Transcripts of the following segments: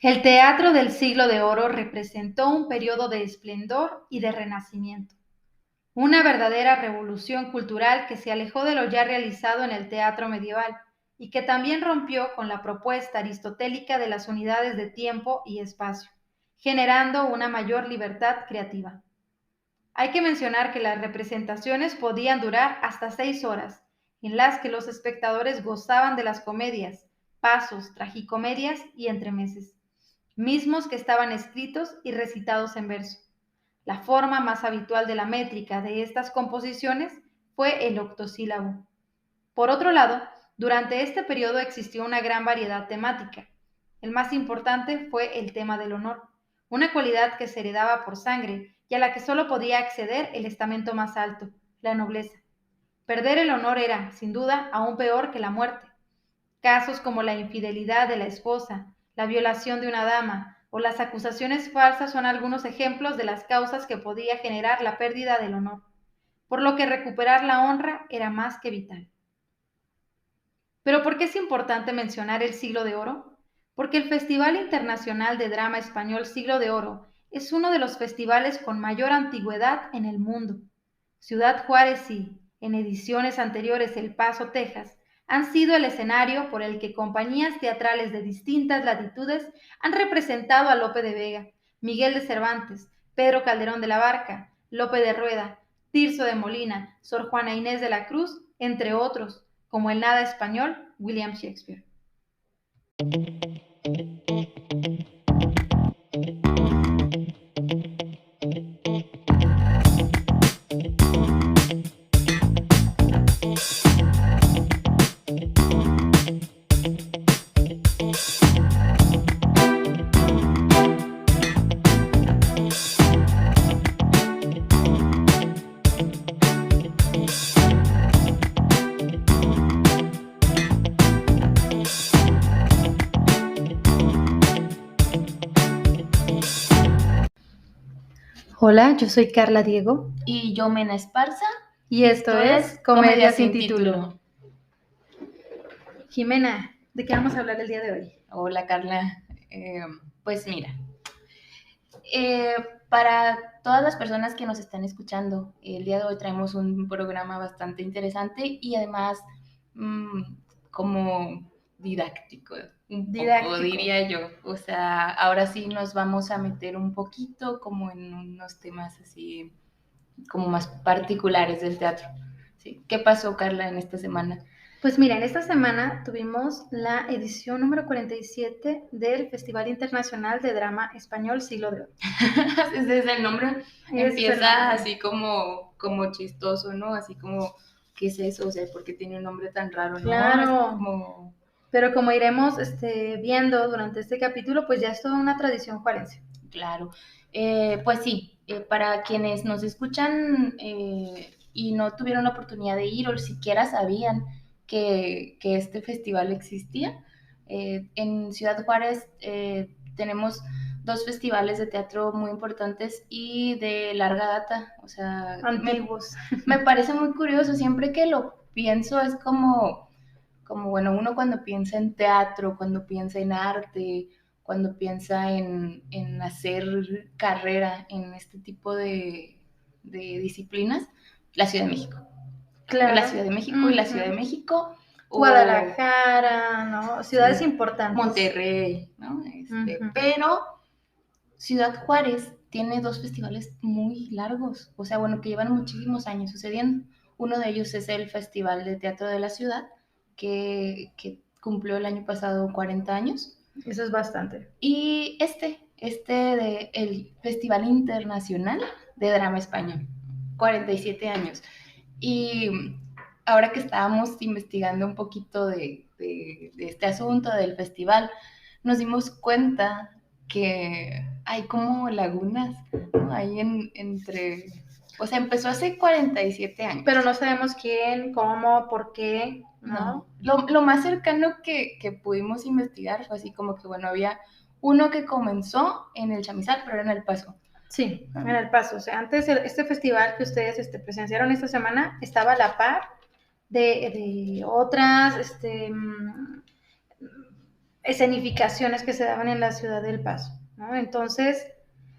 El teatro del Siglo de Oro representó un periodo de esplendor y de renacimiento, una verdadera revolución cultural que se alejó de lo ya realizado en el teatro medieval y que también rompió con la propuesta aristotélica de las unidades de tiempo y espacio, generando una mayor libertad creativa. Hay que mencionar que las representaciones podían durar hasta 6 horas, en las que los espectadores gozaban de las comedias, pasos, tragicomedias y entremeses, mismos que estaban escritos y recitados en verso. La forma más habitual de la métrica de estas composiciones fue el octosílabo. Por otro lado, durante este periodo existió una gran variedad temática. El más importante fue el tema del honor, una cualidad que se heredaba por sangre y a la que solo podía acceder el estamento más alto, la nobleza. Perder el honor era, sin duda, aún peor que la muerte. Casos como la infidelidad de la esposa, la violación de una dama o las acusaciones falsas son algunos ejemplos de las causas que podía generar la pérdida del honor, por lo que recuperar la honra era más que vital. ¿Pero por qué es importante mencionar el Siglo de Oro? Porque el Festival Internacional de Drama Español Siglo de Oro es uno de los festivales con mayor antigüedad en el mundo. Ciudad Juárez y, en ediciones anteriores, El Paso, Texas, han sido el escenario por el que compañías teatrales de distintas latitudes han representado a Lope de Vega, Miguel de Cervantes, Pedro Calderón de la Barca, Lope de Rueda, Tirso de Molina, Sor Juana Inés de la Cruz, entre otros, como el nada español William Shakespeare. Hola, yo soy Carla Diego. Y yo, Mena Esparza. Y esto es Comedia sin título. Jimena, ¿de qué vamos a hablar el día de hoy? Hola, Carla. Pues mira, para todas las personas que nos están escuchando, el día de hoy traemos un programa bastante interesante y además como didáctico, poco, diría yo. O sea, ahora sí nos vamos a meter un poquito como en unos temas así como más particulares del teatro. ¿Sí? ¿Qué pasó, Carla, en esta semana? Pues mira, en esta semana tuvimos la edición número 47 del Festival Internacional de Drama Español Siglo de Oro. Desde el nombre empieza así como chistoso, ¿no? Así como, ¿qué es eso? O sea, ¿por qué tiene un nombre tan raro? ¿No? Claro, pero como iremos viendo durante este capítulo, pues ya es toda una tradición juarense. Claro, pues sí, para quienes nos escuchan y no tuvieron la oportunidad de ir o siquiera sabían que este festival existía, en Ciudad Juárez tenemos 2 festivales de teatro muy importantes y de larga data, o sea, antiguos. Me parece muy curioso, siempre que lo pienso es como bueno, uno cuando piensa en teatro, cuando piensa en arte, cuando piensa en hacer carrera en este tipo de disciplinas, la Ciudad de México. Claro. La Ciudad de México y la Ciudad de México. Guadalajara, ¿no? Ciudades sí, importantes. Monterrey, ¿no? Pero Ciudad Juárez tiene 2 festivales muy largos, o sea, bueno, que llevan muchísimos años sucediendo. Uno de ellos es el Festival de Teatro de la Ciudad, que cumplió el año pasado 40 años. Eso es bastante. Y el Festival Internacional de Drama Español, 47 años. Y ahora que estábamos investigando un poquito de este asunto del festival, nos dimos cuenta que hay como lagunas, ¿no? Ahí entre... O sea, empezó hace 47 años. Pero no sabemos quién, cómo, por qué, ¿no? Lo más cercano que pudimos investigar fue así como que, bueno, había uno que comenzó en el Chamizal, pero era en El Paso. Sí, en El Paso. O sea, antes este festival que ustedes presenciaron esta semana estaba a la par de otras escenificaciones que se daban en la ciudad del Paso, ¿no? Entonces,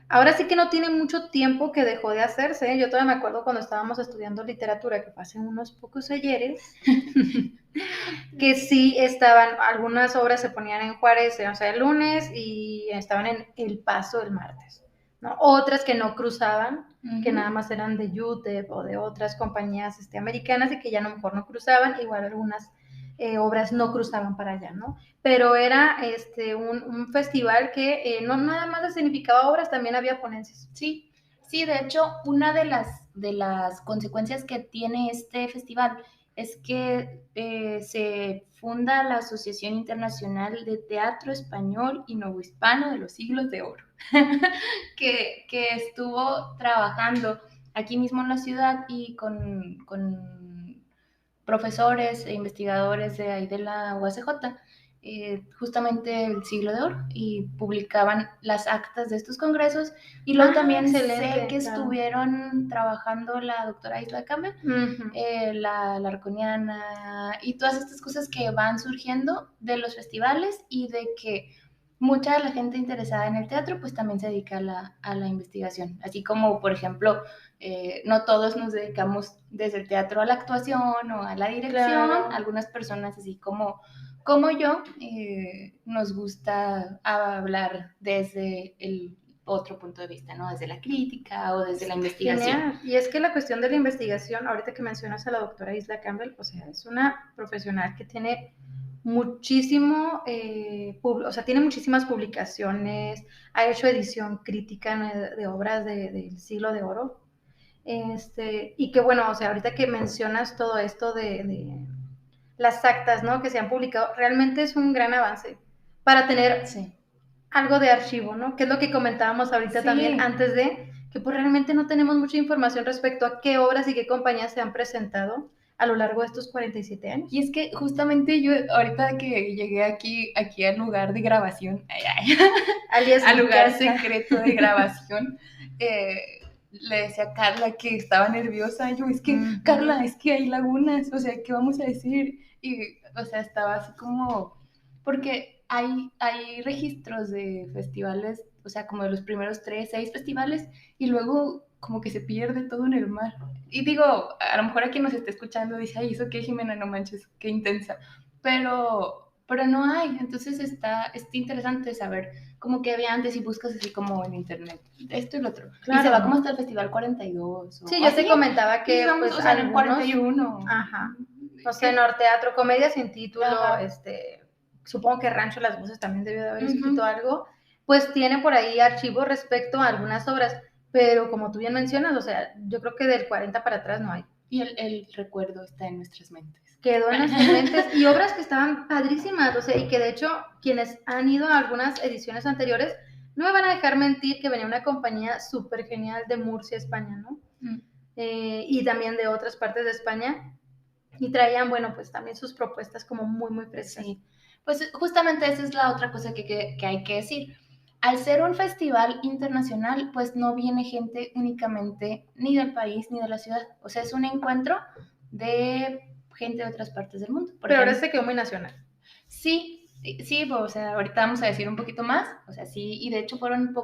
ahora sí que no tiene mucho tiempo que dejó de hacerse. Yo todavía me acuerdo cuando estábamos estudiando literatura, que fue hace unos pocos ayeres, que sí estaban, algunas obras se ponían en Juárez, o sea, el lunes, y estaban en El Paso el martes, ¿no? Otras que no cruzaban, que nada más eran de UTEP o de otras compañías americanas y que ya a lo mejor no cruzaban, igual algunas obras no cruzaban para allá, ¿no? Pero era un festival que no nada más significaba obras, también había ponencias. Sí, sí, de hecho, una de las consecuencias que tiene este festival es que se funda la Asociación Internacional de Teatro Español y Novohispano de los Siglos de Oro, que estuvo trabajando aquí mismo en la ciudad y con profesores e investigadores de ahí de la UACJ, justamente el Siglo de Oro, y publicaban las actas de estos congresos. Y luego también sé que estuvieron trabajando la doctora Isla Campbell, la Larconiana, y todas estas cosas que van surgiendo de los festivales y de que mucha de la gente interesada en el teatro pues también se dedica a la investigación, así como por ejemplo no todos nos dedicamos desde el teatro a la actuación o a la dirección, algunas personas así como yo nos gusta hablar desde el otro punto de vista, ¿no? Desde la crítica o desde la investigación. Genial. Y es que la cuestión de la investigación, ahorita que mencionas a la doctora Isla Campbell, o sea, es una profesional que tiene muchísimo, o sea, tiene muchísimas publicaciones, ha hecho edición crítica de obras del Siglo de Oro, y que bueno, o sea, ahorita que mencionas todo esto de las actas, ¿no? Que se han publicado, realmente es un gran avance para tener algo de archivo, ¿no? Que es lo que comentábamos ahorita también antes de que pues realmente no tenemos mucha información respecto a qué obras y qué compañías se han presentado a lo largo de estos 47 años. Y es que justamente yo, ahorita que llegué aquí al lugar de grabación, al lugar secreto de grabación, le decía a Carla que estaba nerviosa. Yo, es que, Carla, es que hay lagunas, o sea, ¿qué vamos a decir? Y, o sea, estaba así como, porque hay registros de festivales, o sea, como de los primeros 3, 6 festivales, y luego como que se pierde todo en el mar. Y digo, a lo mejor a quien nos esté escuchando dice, ay, ¿eso qué, Jimena? No manches, qué intensa. Pero no hay. Entonces está interesante saber como que había antes y buscas así como en internet, esto y lo otro. Claro. Y se va como hasta el Festival 42. Sí, yo así te comentaba que pues, o sea, en el 41. Ajá. O sea, Norteatro, Comedia sin título, supongo que Rancho Las Voces también debió de haber escrito algo, pues tiene por ahí archivos respecto a algunas obras, pero como tú bien mencionas, o sea, yo creo que del 40 para atrás no hay. Y el recuerdo está en nuestras mentes. Quedó en nuestras mentes, y obras que estaban padrísimas, o sea, y que de hecho quienes han ido a algunas ediciones anteriores no me van a dejar mentir que venía una compañía súper genial de Murcia, España, ¿no? Y también de otras partes de España, y traían, bueno, pues también sus propuestas como muy, muy frescas. Sí, pues justamente esa es la otra cosa que hay que decir. Al ser un festival internacional, pues no viene gente únicamente ni del país ni de la ciudad. O sea, es un encuentro de gente de otras partes del mundo. Pero ahora se quedó muy nacional. Sí, o sea, ahorita vamos a decir un poquito más. O sea, sí, y de hecho fueron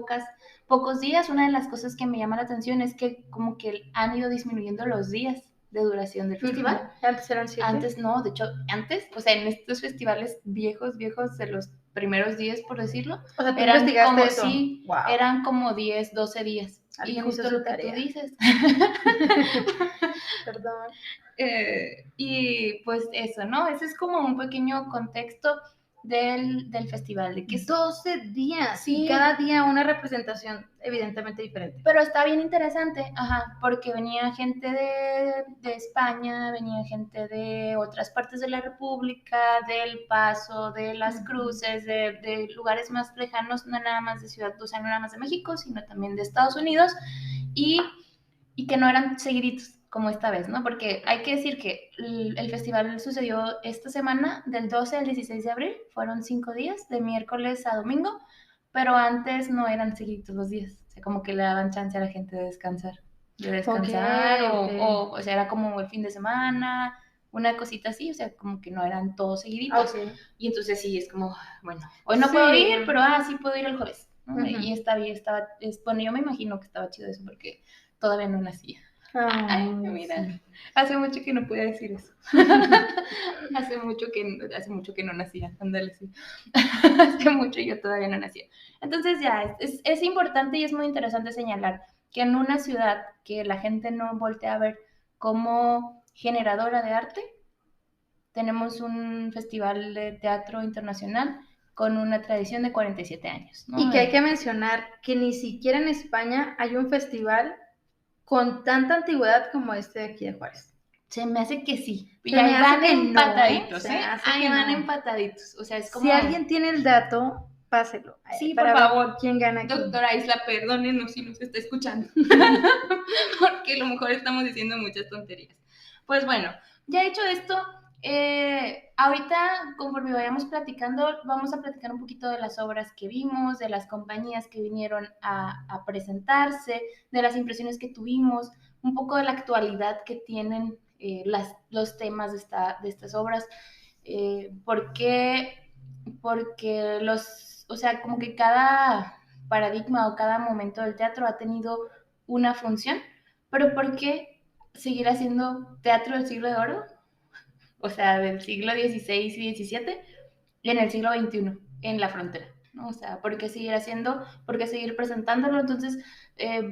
pocos días. Una de las cosas que me llama la atención es que como que han ido disminuyendo los días de duración del festival. Antes eran 7. Antes no, de hecho, o sea, en estos festivales viejos de los primeros 10, por decirlo, o sea, eran como, eso. Sí, wow. Eran como 10, 12 días. Y justo lo que tú dices. Perdón. Y pues eso, ¿no? Ese es como un pequeño contexto del festival, de que es 12 días, sí. Y cada día una representación evidentemente diferente. Pero está bien interesante, porque venía gente de España, venía gente de otras partes de la República, del Paso, de las Cruces, de lugares más lejanos, no nada más de Ciudad, o sea, no nada más de México, sino también de Estados Unidos, y que no eran seguiditos como esta vez, ¿no? Porque hay que decir que el festival sucedió esta semana, del 12 al 16 de abril, fueron 5 días, de miércoles a domingo, pero antes no eran seguidos los días, o sea, como que le daban chance a la gente de descansar, Okay. O sea, era como el fin de semana, una cosita así, o sea, como que no eran todos seguiditos. Ok. Y entonces sí, es como, bueno, hoy no Sí. puedo ir, pero sí puedo ir el jueves, ¿no? Ujú. Y está bien, bueno, yo me imagino que estaba chido eso porque todavía no nacía. Ay, mira, Sí. hace mucho que no podía decir eso. hace mucho que no nacía, ándale, sí. hace mucho yo todavía no nacía. Entonces ya, es importante y es muy interesante señalar que en una ciudad que la gente no voltea a ver como generadora de arte, tenemos un festival de teatro internacional con una tradición de 47 años, ¿no? Y que hay que mencionar que ni siquiera en España hay un festival con tanta antigüedad como este de aquí de Juárez. Se me hace que sí. Y Se me ahí hace van que no, empataditos, Se me hace Ahí que van no. empataditos. O sea, es como... Si alguien tiene el dato, páselo. Sí, para por ver favor. quién gana aquí. Doctora Isla, perdónenos si nos está escuchando. Porque a lo mejor estamos diciendo muchas tonterías. Pues bueno, ya hecho esto, ahorita conforme vayamos platicando, vamos a platicar un poquito de las obras que vimos, de las compañías que vinieron a presentarse, de las impresiones que tuvimos, un poco de la actualidad que tienen los temas de estas obras. ¿Por qué? Porque o sea, como que cada paradigma o cada momento del teatro ha tenido una función, pero ¿por qué seguir haciendo teatro del siglo de oro? O sea, del siglo XVI y XVII y en el siglo XXI, en la frontera, ¿no? O sea, ¿por qué seguir haciendo, por qué seguir presentándolo? Entonces,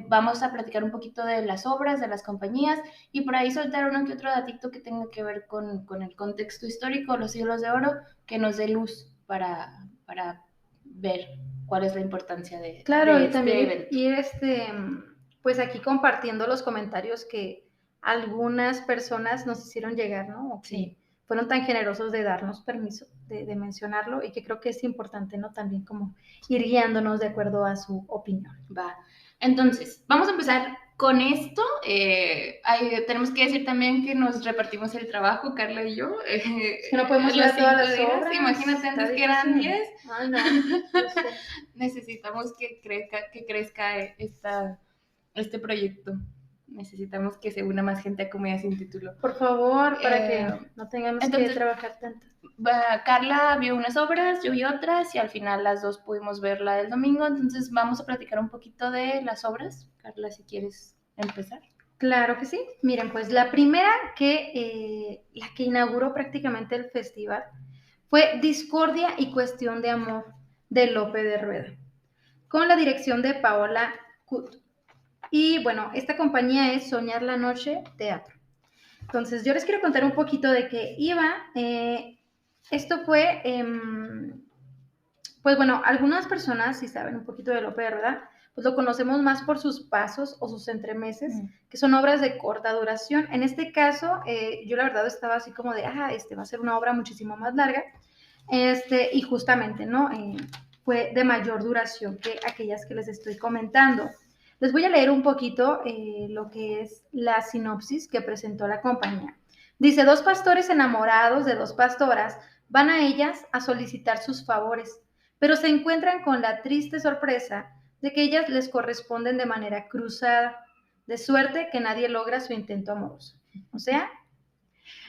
vamos a platicar un poquito de las obras, de las compañías, y por ahí soltar uno que otro datito que tenga que ver con el contexto histórico, los siglos de oro, que nos dé luz para ver cuál es la importancia Claro, de y este también evento. ir pues aquí compartiendo los comentarios que algunas personas nos hicieron llegar, ¿no? O que Sí. fueron tan generosos de darnos permiso de mencionarlo y que creo que es importante, ¿no? También como ir guiándonos de acuerdo a su opinión. Va. Entonces, vamos a empezar con esto. Tenemos que decir también que nos repartimos el trabajo, Carla y yo. Es que no podemos los ir a todas 5 las días. obras. Imagínate antes Está que eran difícil. 10. Ay, no, yo sé. Necesitamos que crezca este proyecto. Necesitamos que se una más gente a Comedia Sin Título. Por favor, para que no tengamos entonces, que trabajar tanto. Carla vio unas obras, yo vi otras y al final las dos pudimos ver la del domingo, entonces vamos a platicar un poquito de las obras. Carla, si quieres empezar. Claro que sí. Miren, pues la primera la que inauguró prácticamente el festival fue Discordia y Cuestión de Amor de Lope de Rueda, con la dirección de Paola Kut. Y bueno, esta compañía es Soñar la Noche Teatro. Entonces, yo les quiero contar un poquito de qué iba. Esto fue, pues bueno, algunas personas, si saben un poquito de Lope de Rueda, pues lo conocemos más por sus pasos o sus entremeses, que son obras de corta duración. En este caso, yo la verdad estaba así como de, va a ser una obra muchísimo más larga, y justamente, ¿no? Fue de mayor duración que aquellas que les estoy comentando. Les voy a leer un poquito lo que es la sinopsis que presentó la compañía. Dice, 2 pastores enamorados de 2 pastoras van a ellas a solicitar sus favores, pero se encuentran con la triste sorpresa de que ellas les corresponden de manera cruzada, de suerte que nadie logra su intento amoroso. O sea,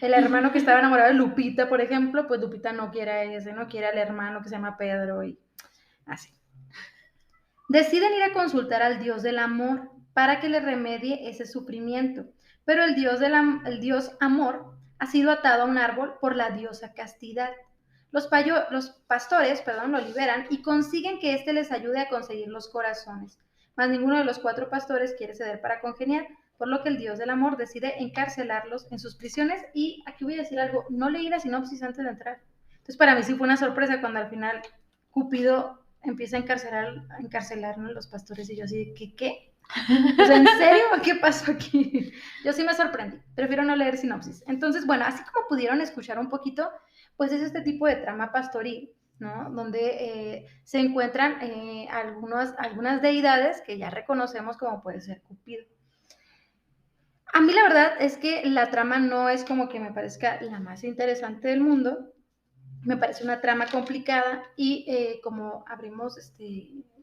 el hermano que estaba enamorado de Lupita, por ejemplo, pues Lupita no quiere a ese, no quiere al hermano que se llama Pedro y así. Deciden ir a consultar al Dios del amor para que le remedie ese sufrimiento, pero el Dios amor ha sido atado a un árbol por la diosa castidad. Los pastores lo liberan y consiguen que éste les ayude a conseguir los corazones, mas ninguno de los 4 pastores quiere ceder para congeniar, por lo que el Dios del amor decide encarcelarlos en sus prisiones. Y aquí voy a decir algo, no leí la sinopsis antes de entrar, entonces para mí sí fue una sorpresa cuando al final Cupido empieza a encarcelarnos los pastores y yo así de, ¿qué? O sea, ¿en serio? ¿Qué pasó aquí? Yo sí me sorprendí, prefiero no leer sinopsis. Entonces, bueno, así como pudieron escuchar un poquito, pues es este tipo de trama pastoril, ¿no? Donde se encuentran algunas deidades que ya reconocemos como puede ser Cupido. A mí la verdad es que la trama no es como que me parezca la más interesante del mundo, me parece una trama complicada y como abrimos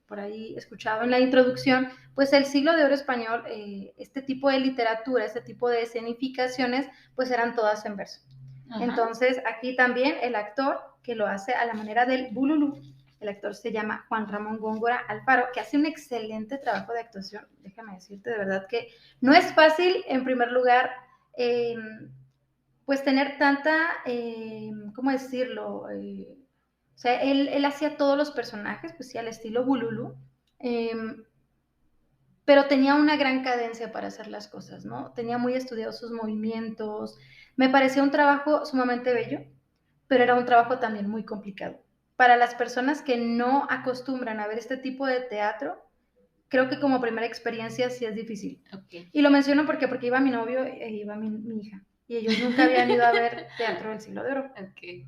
por ahí escuchado en la introducción, pues el siglo de oro español, este tipo de literatura, este tipo de escenificaciones, pues eran todas en verso. Ajá. Entonces, aquí también el actor que lo hace a la manera del bululú, el actor se llama Juan Ramón Góngora Alfaro, que hace un excelente trabajo de actuación. Déjame decirte, de verdad que no es fácil, en primer lugar, pues tener tanta, ¿cómo decirlo? O sea, él hacía todos los personajes, pues sí, al estilo Bululú, pero tenía una gran cadencia para hacer las cosas, ¿no? Tenía muy estudiados sus movimientos. Me parecía un trabajo sumamente bello, pero era un trabajo también muy complicado. Para las personas que no acostumbran a ver este tipo de teatro, creo que como primera experiencia sí es difícil. Okay. Y lo menciono porque iba mi novio e iba mi hija, y ellos nunca habían ido a ver teatro del siglo de oro. Okay.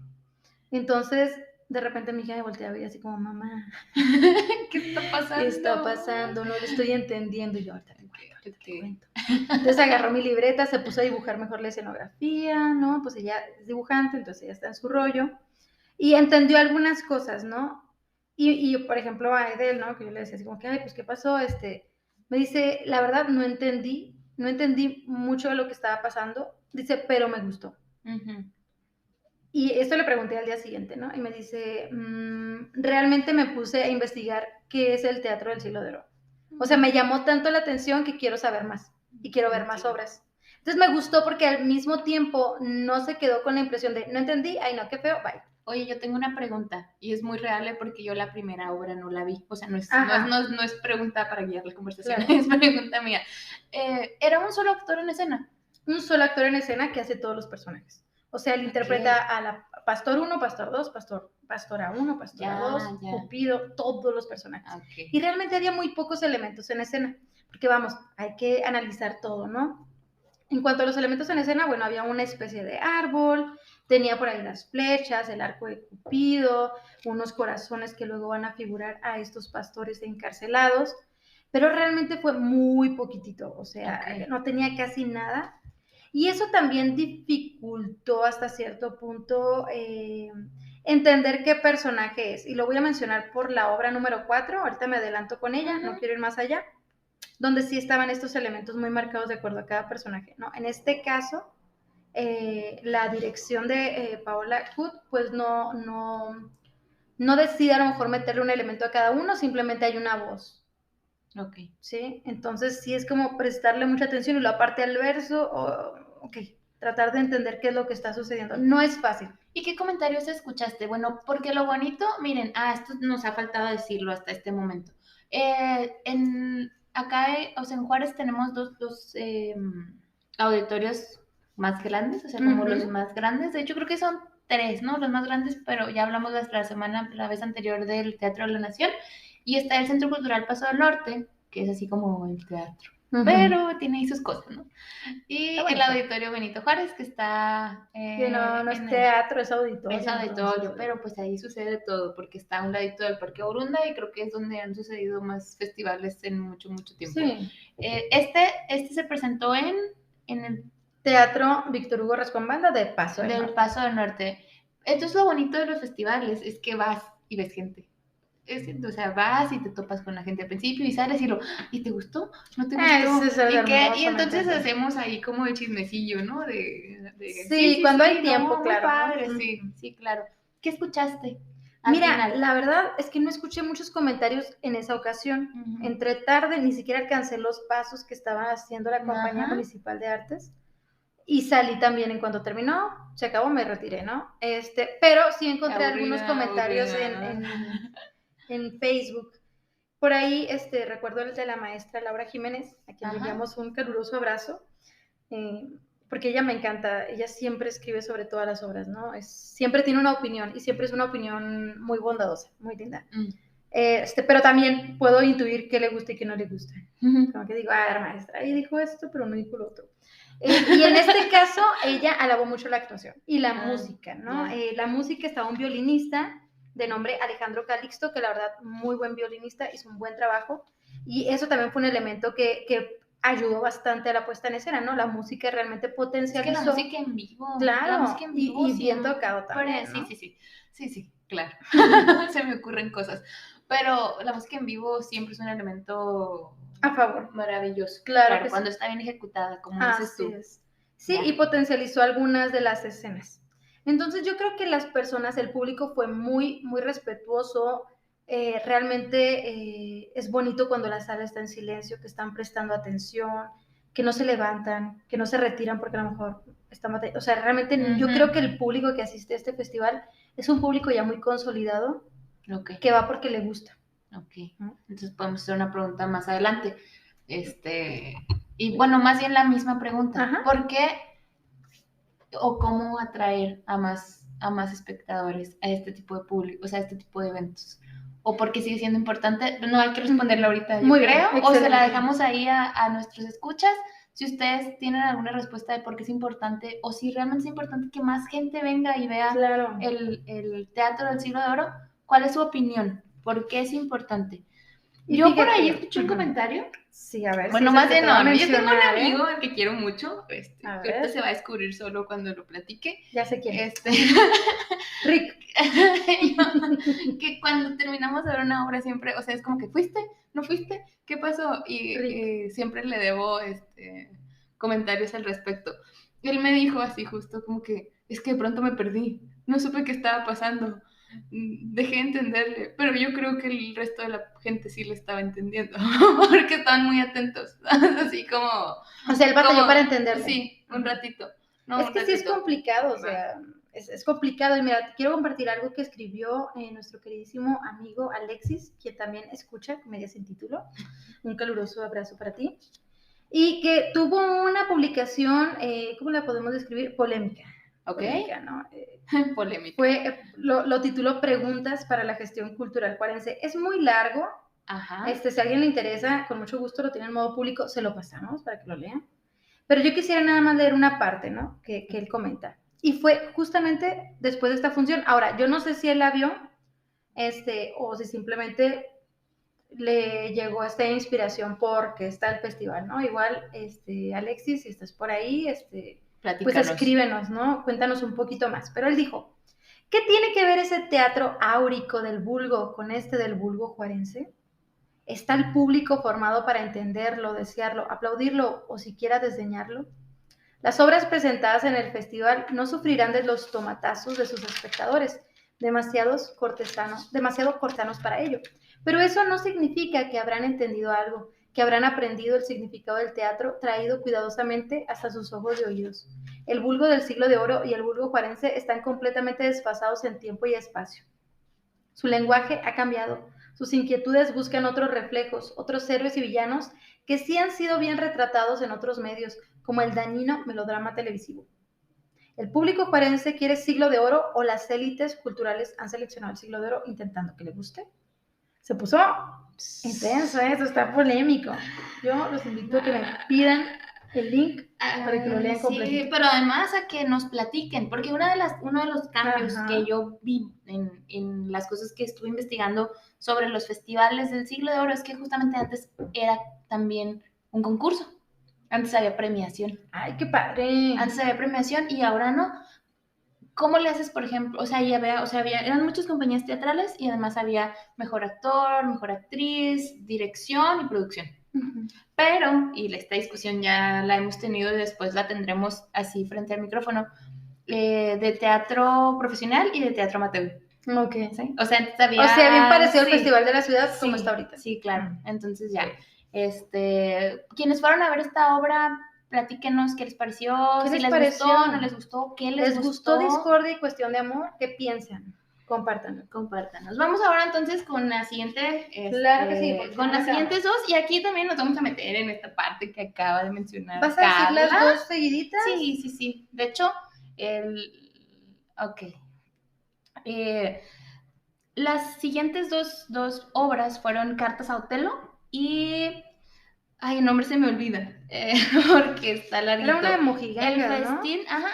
Entonces, de repente mi hija me voltea a ver así como, mamá, ¿qué está pasando? ¿Qué está pasando? No lo estoy entendiendo. Y yo, ahorita te cuento. Entonces agarró mi libreta, se puso a dibujar mejor la escenografía, ¿no? Pues ella es dibujante, entonces ella está en su rollo. Y entendió algunas cosas, ¿no? Y por ejemplo, a Edel, ¿no? Que yo le decía así como que, ay, pues, ¿qué pasó? Me dice, la verdad, no entendí mucho de lo que estaba pasando. Dice, pero me gustó. Uh-huh. Y esto le pregunté al día siguiente, ¿no? Y me dice, realmente me puse a investigar qué es el teatro del siglo de oro. O sea, me llamó tanto la atención que quiero saber más y quiero ver más obras. Entonces me gustó porque al mismo tiempo no se quedó con la impresión de, no entendí, ay no, qué feo, bye. Oye, yo tengo una pregunta y es muy real porque yo la primera obra no la vi. O sea, no es pregunta para guiar la conversación, claro. Es pregunta mía. ¿Era un solo actor en escena? Un solo actor en escena que hace todos los personajes. O sea, él interpreta a la Pastor 1, Pastor 2, Pastora 1, Pastora 2, Cupido, todos los personajes. Okay. Y realmente había muy pocos elementos en escena, porque vamos, hay que analizar todo, ¿no? En cuanto a los elementos en escena, bueno, había una especie de árbol, tenía por ahí las flechas, el arco de Cupido, unos corazones que luego van a figurar a estos pastores encarcelados, pero realmente fue muy poquitito, o sea, no tenía casi nada. Y eso también dificultó hasta cierto punto entender qué personaje es. Y lo voy a mencionar por la obra número 4, ahorita me adelanto con ella, no quiero ir más allá, donde sí estaban estos elementos muy marcados de acuerdo a cada personaje, ¿no? En este caso, la dirección de Paola Kut, pues no decide a lo mejor meterle un elemento a cada uno, simplemente hay una voz. Ok. ¿Sí? Entonces sí es como prestarle mucha atención y lo aparte al verso, tratar de entender qué es lo que está sucediendo. No es fácil. ¿Y qué comentarios escuchaste? Bueno, porque lo bonito, miren, esto nos ha faltado decirlo hasta este momento. Acá, o sea, en Juárez tenemos dos auditorios más grandes, o sea, como los más grandes. De hecho, creo que son 3, ¿no? Los más grandes, pero ya hablamos la vez anterior del Teatro de la Nación. Y está el Centro Cultural Paso del Norte, que es así como el teatro. Pero tiene ahí sus cosas, ¿no? Y el Auditorio Benito Juárez, que está... que no es teatro, es auditorio. Es auditorio, pero pues ahí sucede todo, porque está a un ladito del Parque Borunda y creo que es donde han sucedido más festivales en mucho tiempo. Sí. Este se presentó en el Teatro Víctor Hugo Rascón Banda de Paso del Norte. Paso del Norte. Entonces lo bonito de los festivales es que vas y ves gente. O sea, vas y te topas con la gente al principio y sales ¿y te gustó? ¿No te gustó? Y entonces hacemos ahí como el chismecillo, ¿no? Sí, cuando hay tiempo, claro. Padre, ¿no? Sí, claro. ¿Qué escuchaste? Mira, la verdad es que no escuché muchos comentarios en esa ocasión. Entré tarde, ni siquiera alcancé los pasos que estaba haciendo la Compañía Municipal de Artes. Y salí también en cuanto terminó, se acabó, me retiré, ¿no? Pero sí encontré algunos comentarios en Facebook. Por ahí recuerdo el de la maestra Laura Jiménez, a quien enviamos un caluroso abrazo, porque ella me encanta, ella siempre escribe sobre todas las obras, ¿no? Siempre tiene una opinión y siempre es una opinión muy bondadosa, muy linda. Pero también puedo intuir qué le gusta y qué no le gusta. Como que digo, la maestra, ella dijo esto, pero no dijo lo otro. Y en este caso, ella alabó mucho la actuación y la música, ¿no? La música estaba un violinista de nombre Alejandro Calixto, que la verdad, muy buen violinista, hizo un buen trabajo. Y eso también fue un elemento que ayudó bastante a la puesta en escena, ¿no? La música realmente potencializó. Es que la música en vivo. Claro, la música en vivo, y bien tocado también, ¿no? Sí, claro. Se me ocurren cosas. pero la música en vivo siempre es un elemento a favor. Maravilloso. Claro que cuando sí. está bien ejecutada, como dices Así tú. es. Sí, Ya. y potencializó algunas de las escenas. Entonces yo creo que las personas, el público fue muy, muy respetuoso. Realmente es bonito cuando la sala está en silencio, que están prestando atención, que no se levantan, que no se retiran porque a lo mejor están batallando. O sea, realmente yo creo que el público que asiste a este festival es un público ya muy consolidado, que va porque le gusta. Ok, entonces podemos hacer una pregunta más adelante. Y bueno, más bien la misma pregunta. Ajá. ¿Por qué o cómo atraer a más espectadores a este tipo de público, o sea, a este tipo de eventos? ¿O por qué sigue siendo importante? No hay que responderla ahorita, yo creo. O se la dejamos ahí a nuestros escuchas. Si ustedes tienen alguna respuesta de por qué es importante, o si realmente es importante que más gente venga y vea el Teatro del Siglo de Oro, ¿cuál es su opinión? ¿Por qué es importante? Y yo por ahí escuché un comentario. Sí, a ver. Bueno, más de no, yo tengo un amigo al que quiero mucho, que ahorita se va a descubrir solo cuando lo platique. Ya sé quién. Rick. Que cuando terminamos de ver una obra siempre, o sea, es como que ¿fuiste? ¿No fuiste? ¿Qué pasó? Y siempre le debo comentarios al respecto. Él me dijo así justo como que, es que de pronto me perdí, no supe qué estaba pasando. Dejé de entenderle, pero yo creo que el resto de la gente sí le estaba entendiendo, porque estaban muy atentos, así como... O sea, él batalló para entenderle. Sí, un ratito. No, es que sí es complicado, o sea, es complicado. Y mira, quiero compartir algo que escribió nuestro queridísimo amigo Alexis, quien también escucha Comedia Sin Título. Un caluroso abrazo para ti. Y que tuvo una publicación, ¿cómo la podemos describir? Polémica. Ok. Polémica, ¿no? Polémica. Lo tituló Preguntas para la Gestión Cultural Juarense. Es muy largo. Ajá. Si a alguien le interesa, con mucho gusto lo tiene en modo público, se lo pasamos para que lo lean. Pero yo quisiera nada más leer una parte, ¿no? Que él comenta. Y fue justamente después de esta función. Ahora, yo no sé si él la vio, o si simplemente le llegó esta inspiración porque está el festival, ¿no? Igual, Alexis, si estás por ahí, pues escríbenos, ¿no? Cuéntanos un poquito más. Pero él dijo, ¿qué tiene que ver ese teatro áurico del vulgo con del vulgo juarense? ¿Está el público formado para entenderlo, desearlo, aplaudirlo o siquiera desdeñarlo? Las obras presentadas en el festival no sufrirán de los tomatazos de sus espectadores, demasiado cortesanos para ello. Pero eso no significa que habrán entendido algo, que habrán aprendido el significado del teatro traído cuidadosamente hasta sus ojos y oídos. El vulgo del Siglo de Oro y el vulgo juarense están completamente desfasados en tiempo y espacio. Su lenguaje ha cambiado. Sus inquietudes buscan otros reflejos, otros héroes y villanos que sí han sido bien retratados en otros medios, como el dañino melodrama televisivo. El público juarense quiere Siglo de Oro o las élites culturales han seleccionado el Siglo de Oro intentando que le guste. Se puso intenso, eso está polémico. Yo los invito a que me pidan el link para que lo lean completo. Sí, pero además a que nos platiquen, porque uno de los cambios que yo vi en las cosas que estuve investigando sobre los festivales del Siglo de Oro es que justamente antes era también un concurso. Antes había premiación. ¡Ay, qué padre! Antes había premiación y ahora no. ¿Cómo le haces, por ejemplo? O sea, eran muchas compañías teatrales y además había mejor actor, mejor actriz, dirección y producción. Uh-huh. Pero, y esta discusión ya la hemos tenido y después la tendremos así frente al micrófono, de teatro profesional y de teatro amateur. Ok. ¿Sí? O sea, antes había... O sea, bien parecido al Festival de la Ciudad como está ahorita. Sí, claro. Entonces ya. Quienes fueron a ver esta obra, platíquenos qué les pareció, si les gustó, no les gustó, qué les gustó. Discordia y Cuestión de Amor? ¿Qué piensan? Compártanos. Vamos ahora entonces con la siguiente. Claro que sí. Con las siguientes dos, y aquí también nos vamos a meter en esta parte que acaba de mencionar. ¿Vas a decir las dos seguiditas? Sí. De hecho, ok. Las siguientes dos obras fueron Cartas a Otelo y... Ay, el nombre se me olvida, porque está larguito. Era una de Mojiganga, El festín, ¿no? Ajá,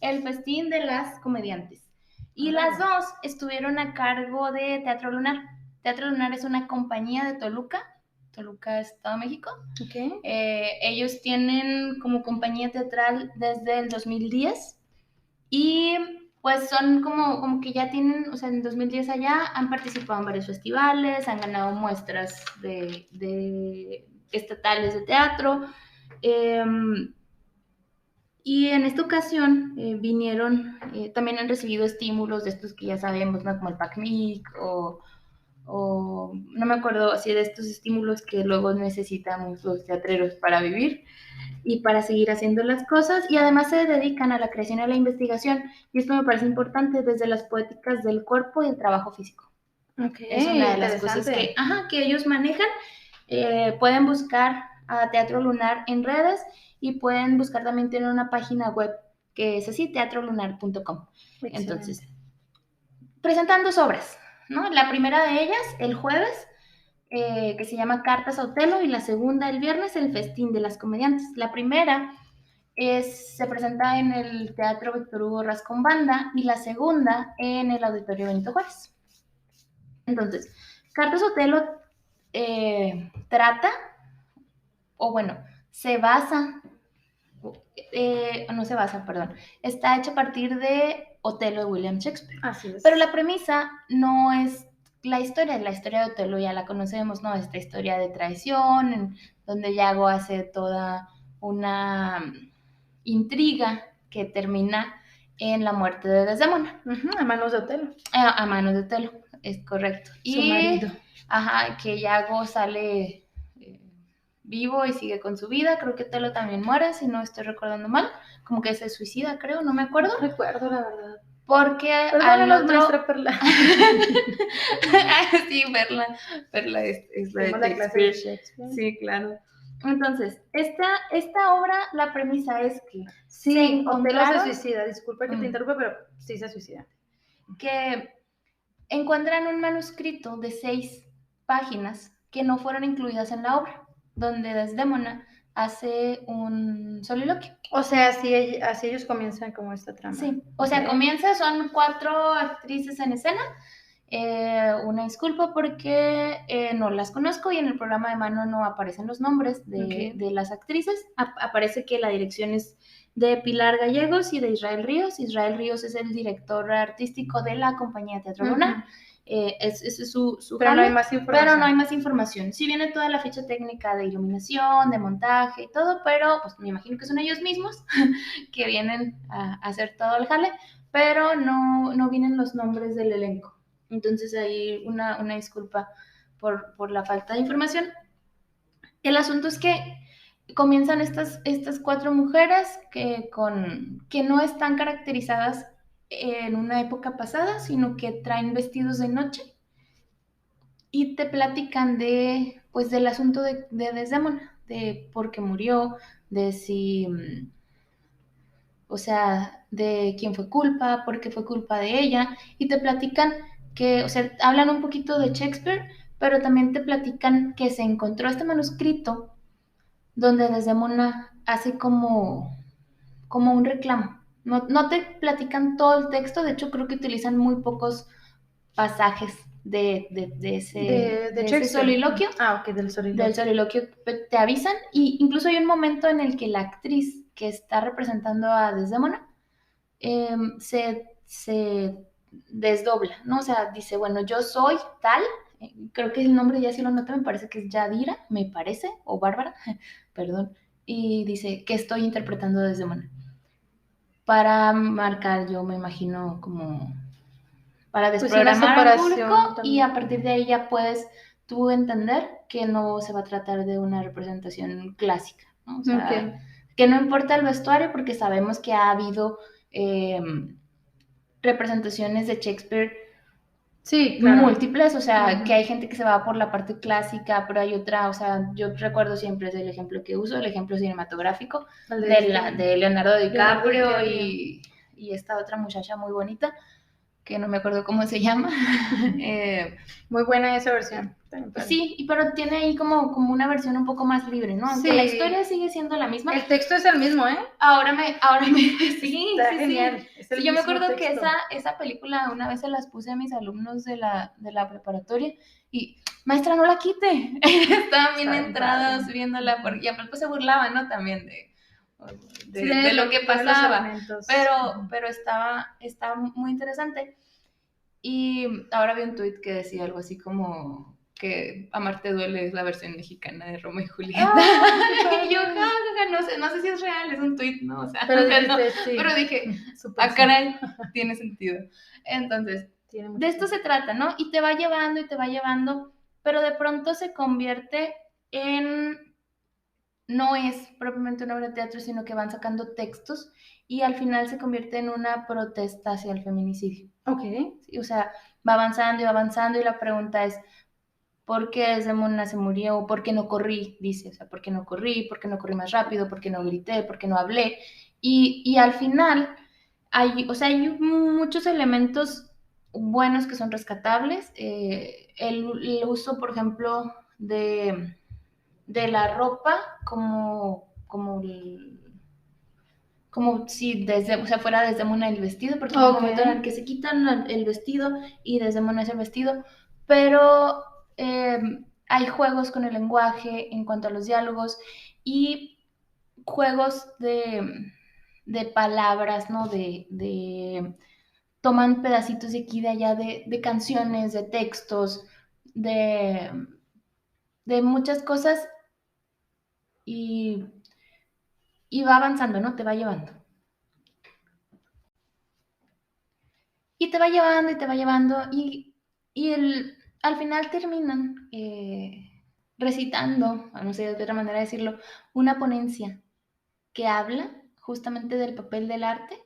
el festín de las comediantes. Y las dos estuvieron a cargo de Teatro Lunar. Teatro Lunar es una compañía de Toluca, Estado de México. Okay. Ellos tienen como compañía teatral desde el 2010 y pues son como que ya tienen, o sea, en 2010 allá han participado en varios festivales, han ganado muestras de estatales de teatro. Y en esta ocasión vinieron, también han recibido estímulos de estos que ya sabemos, ¿no? Como el PACMIC o no me acuerdo así de estos estímulos que luego necesitamos los teatreros para vivir y para seguir haciendo las cosas, y además se dedican a la creación y a la investigación, y esto me parece importante desde las poéticas del cuerpo y el trabajo físico. Okay, es una de las cosas que ellos manejan. Pueden buscar a Teatro Lunar en redes y pueden buscar, también tienen una página web que es así, teatrolunar.com. Entonces, presentan 2 obras, ¿no? La primera de ellas, el jueves, que se llama Cartas a Otelo, y la segunda, el viernes, El Festín de las Comediantes. La primera se presenta en el Teatro Víctor Hugo Rascón Banda y la segunda en el Auditorio Benito Juárez. Entonces, Cartas a Otelo trata, o bueno, se basa, no se basa, perdón, está hecha a partir de Otelo de William Shakespeare. Así es. Pero la premisa no es la historia de Otelo ya la conocemos, ¿no? Esta historia de traición, en donde Iago hace toda una intriga que termina en la muerte de Desdémona. A manos de Otelo. A manos de Otelo, es correcto. Su marido. Ajá, que Iago sale vivo y sigue con su vida. Creo que Otelo también muere, si no estoy recordando mal. Como que se suicida, creo, no me acuerdo. No recuerdo, la verdad. Porque al otro... Perla. Sí, Perla es la de Shakespeare. Sí, claro. Entonces, esta obra, la premisa es que sí, Otelo se suicida. Disculpa que te interrumpa, pero sí se suicida. Que encuentran un manuscrito de 6 páginas que no fueron incluidas en la obra, donde Desdémona hace un soliloquio. O sea, así ellos comienzan como esta trama. Sí, o sea, son 4 actrices en escena. Una disculpa porque no las conozco y en el programa de mano no aparecen los nombres de las actrices. Aparece que la dirección es de Pilar Gallegos y de Israel Ríos. Israel Ríos es el director artístico de la compañía Teatro Lunar. Ese es su pero no hay más información. Pero no hay más información. Sí viene toda la ficha técnica de iluminación, de montaje y todo, pero pues me imagino que son ellos mismos que vienen a hacer todo el jale, pero no vienen los nombres del elenco. Entonces ahí una disculpa por la falta de información. El asunto es que comienzan estas 4 mujeres que no están caracterizadas en una época pasada, sino que traen vestidos de noche y te platican del asunto de Desdémona, de por qué murió, de si, o sea, de quién fue culpa, por qué fue culpa de ella, y te platican que, o sea, hablan un poquito de Shakespeare, pero también te platican que se encontró este manuscrito donde Desdémona hace como un reclamo. No te platican todo el texto, de hecho creo que utilizan muy pocos pasajes de ese soliloquio. Del soliloquio. Del soliloquio te avisan, y incluso hay un momento en el que la actriz que está representando a Desdémona se desdobla, ¿no? O sea, dice, bueno, yo soy tal, creo que el nombre ya sí lo noté, me parece que es Yadira, me parece, o Bárbara, perdón, y dice que estoy interpretando a Desdémona. Para marcar, yo me imagino, como para desprogramar al público también. Y a partir de ahí ya puedes tú entender que no se va a tratar de una representación clásica, ¿no? O sea, que no importa el vestuario, porque sabemos que ha habido representaciones de Shakespeare múltiples, o sea, que hay gente que se va por la parte clásica, pero hay otra, o sea, yo recuerdo siempre, es el ejemplo que uso, el ejemplo cinematográfico de Leonardo DiCaprio y esta otra muchacha muy bonita, que no me acuerdo cómo se llama. Muy buena esa versión. Sí, pero tiene ahí como una versión un poco más libre, ¿no? Aunque la historia sigue siendo la misma. El texto es el mismo, ¿eh? Ahora me sí, está genial. Sí, yo me acuerdo texto. Que esa película una vez se las puse a mis alumnos de la preparatoria y, maestra, no la quite. Estaban bien entrados viéndola, y aparte se burlaban, ¿no? También de lo que pasaba, pero estaba muy interesante. Y ahora vi un tuit que decía algo así como que Amarte duele es la versión mexicana de Romeo y Julieta. Y yo, no sé si es real, es un tuit, ¿no? O sea, pero dije, caray, tiene sentido. Entonces, de esto se trata, ¿no? Y te va llevando, pero de pronto se convierte en... No es propiamente una obra de teatro, sino que van sacando textos y al final se convierte en una protesta hacia el feminicidio. Ok. Sí, o sea, va avanzando y la pregunta es, ¿por qué Desdemona se murió? ¿Por qué no corrí? Dice, o sea, ¿por qué no corrí? ¿Por qué no corrí más rápido? ¿Por qué no grité? ¿Por qué no hablé? Y al final hay muchos elementos buenos que son rescatables. El uso, por ejemplo, de la ropa como si fuera Desdemona el vestido, porque hay un momento en el que se quitan el vestido y Desdemona es el vestido, pero hay juegos con el lenguaje en cuanto a los diálogos y juegos de palabras, ¿no? Toman pedacitos de aquí y de allá de canciones, de textos, de muchas cosas y va avanzando, ¿no? Te va llevando. Y te va llevando y al final terminan recitando, no sé de otra manera decirlo, una ponencia que habla justamente del papel del arte,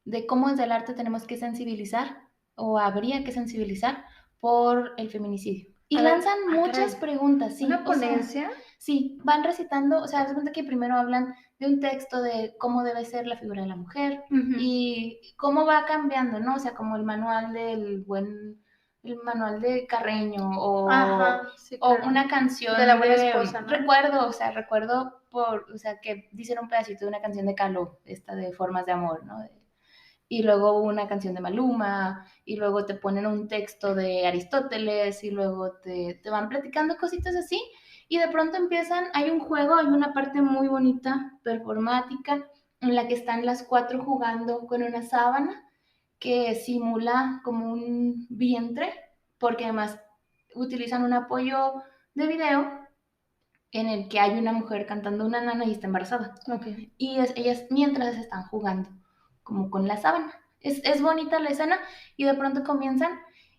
de cómo desde el arte tenemos que sensibilizar o habría que sensibilizar por el feminicidio. Y lanzan muchas preguntas, sí. ¿Una ponencia? Sí, van recitando, o sea, haz cuenta que primero hablan de un texto de cómo debe ser la figura de la mujer y cómo va cambiando, ¿no? O sea, como el manual de Carreño o una canción de la buena esposa, ¿no? Recuerdo que dicen un pedacito de una canción de Caló, esta de Formas de Amor, ¿no? Y luego una canción de Maluma, y luego te ponen un texto de Aristóteles, y luego te van platicando cositas así, y de pronto hay un juego, hay una parte muy bonita, performática, en la que están las 4 jugando con una sábana que simula como un vientre, porque además utilizan un apoyo de video en el que hay una mujer cantando una nana y está embarazada. Okay. Y ellas mientras están jugando como con la sábana. Es bonita la escena y de pronto comienzan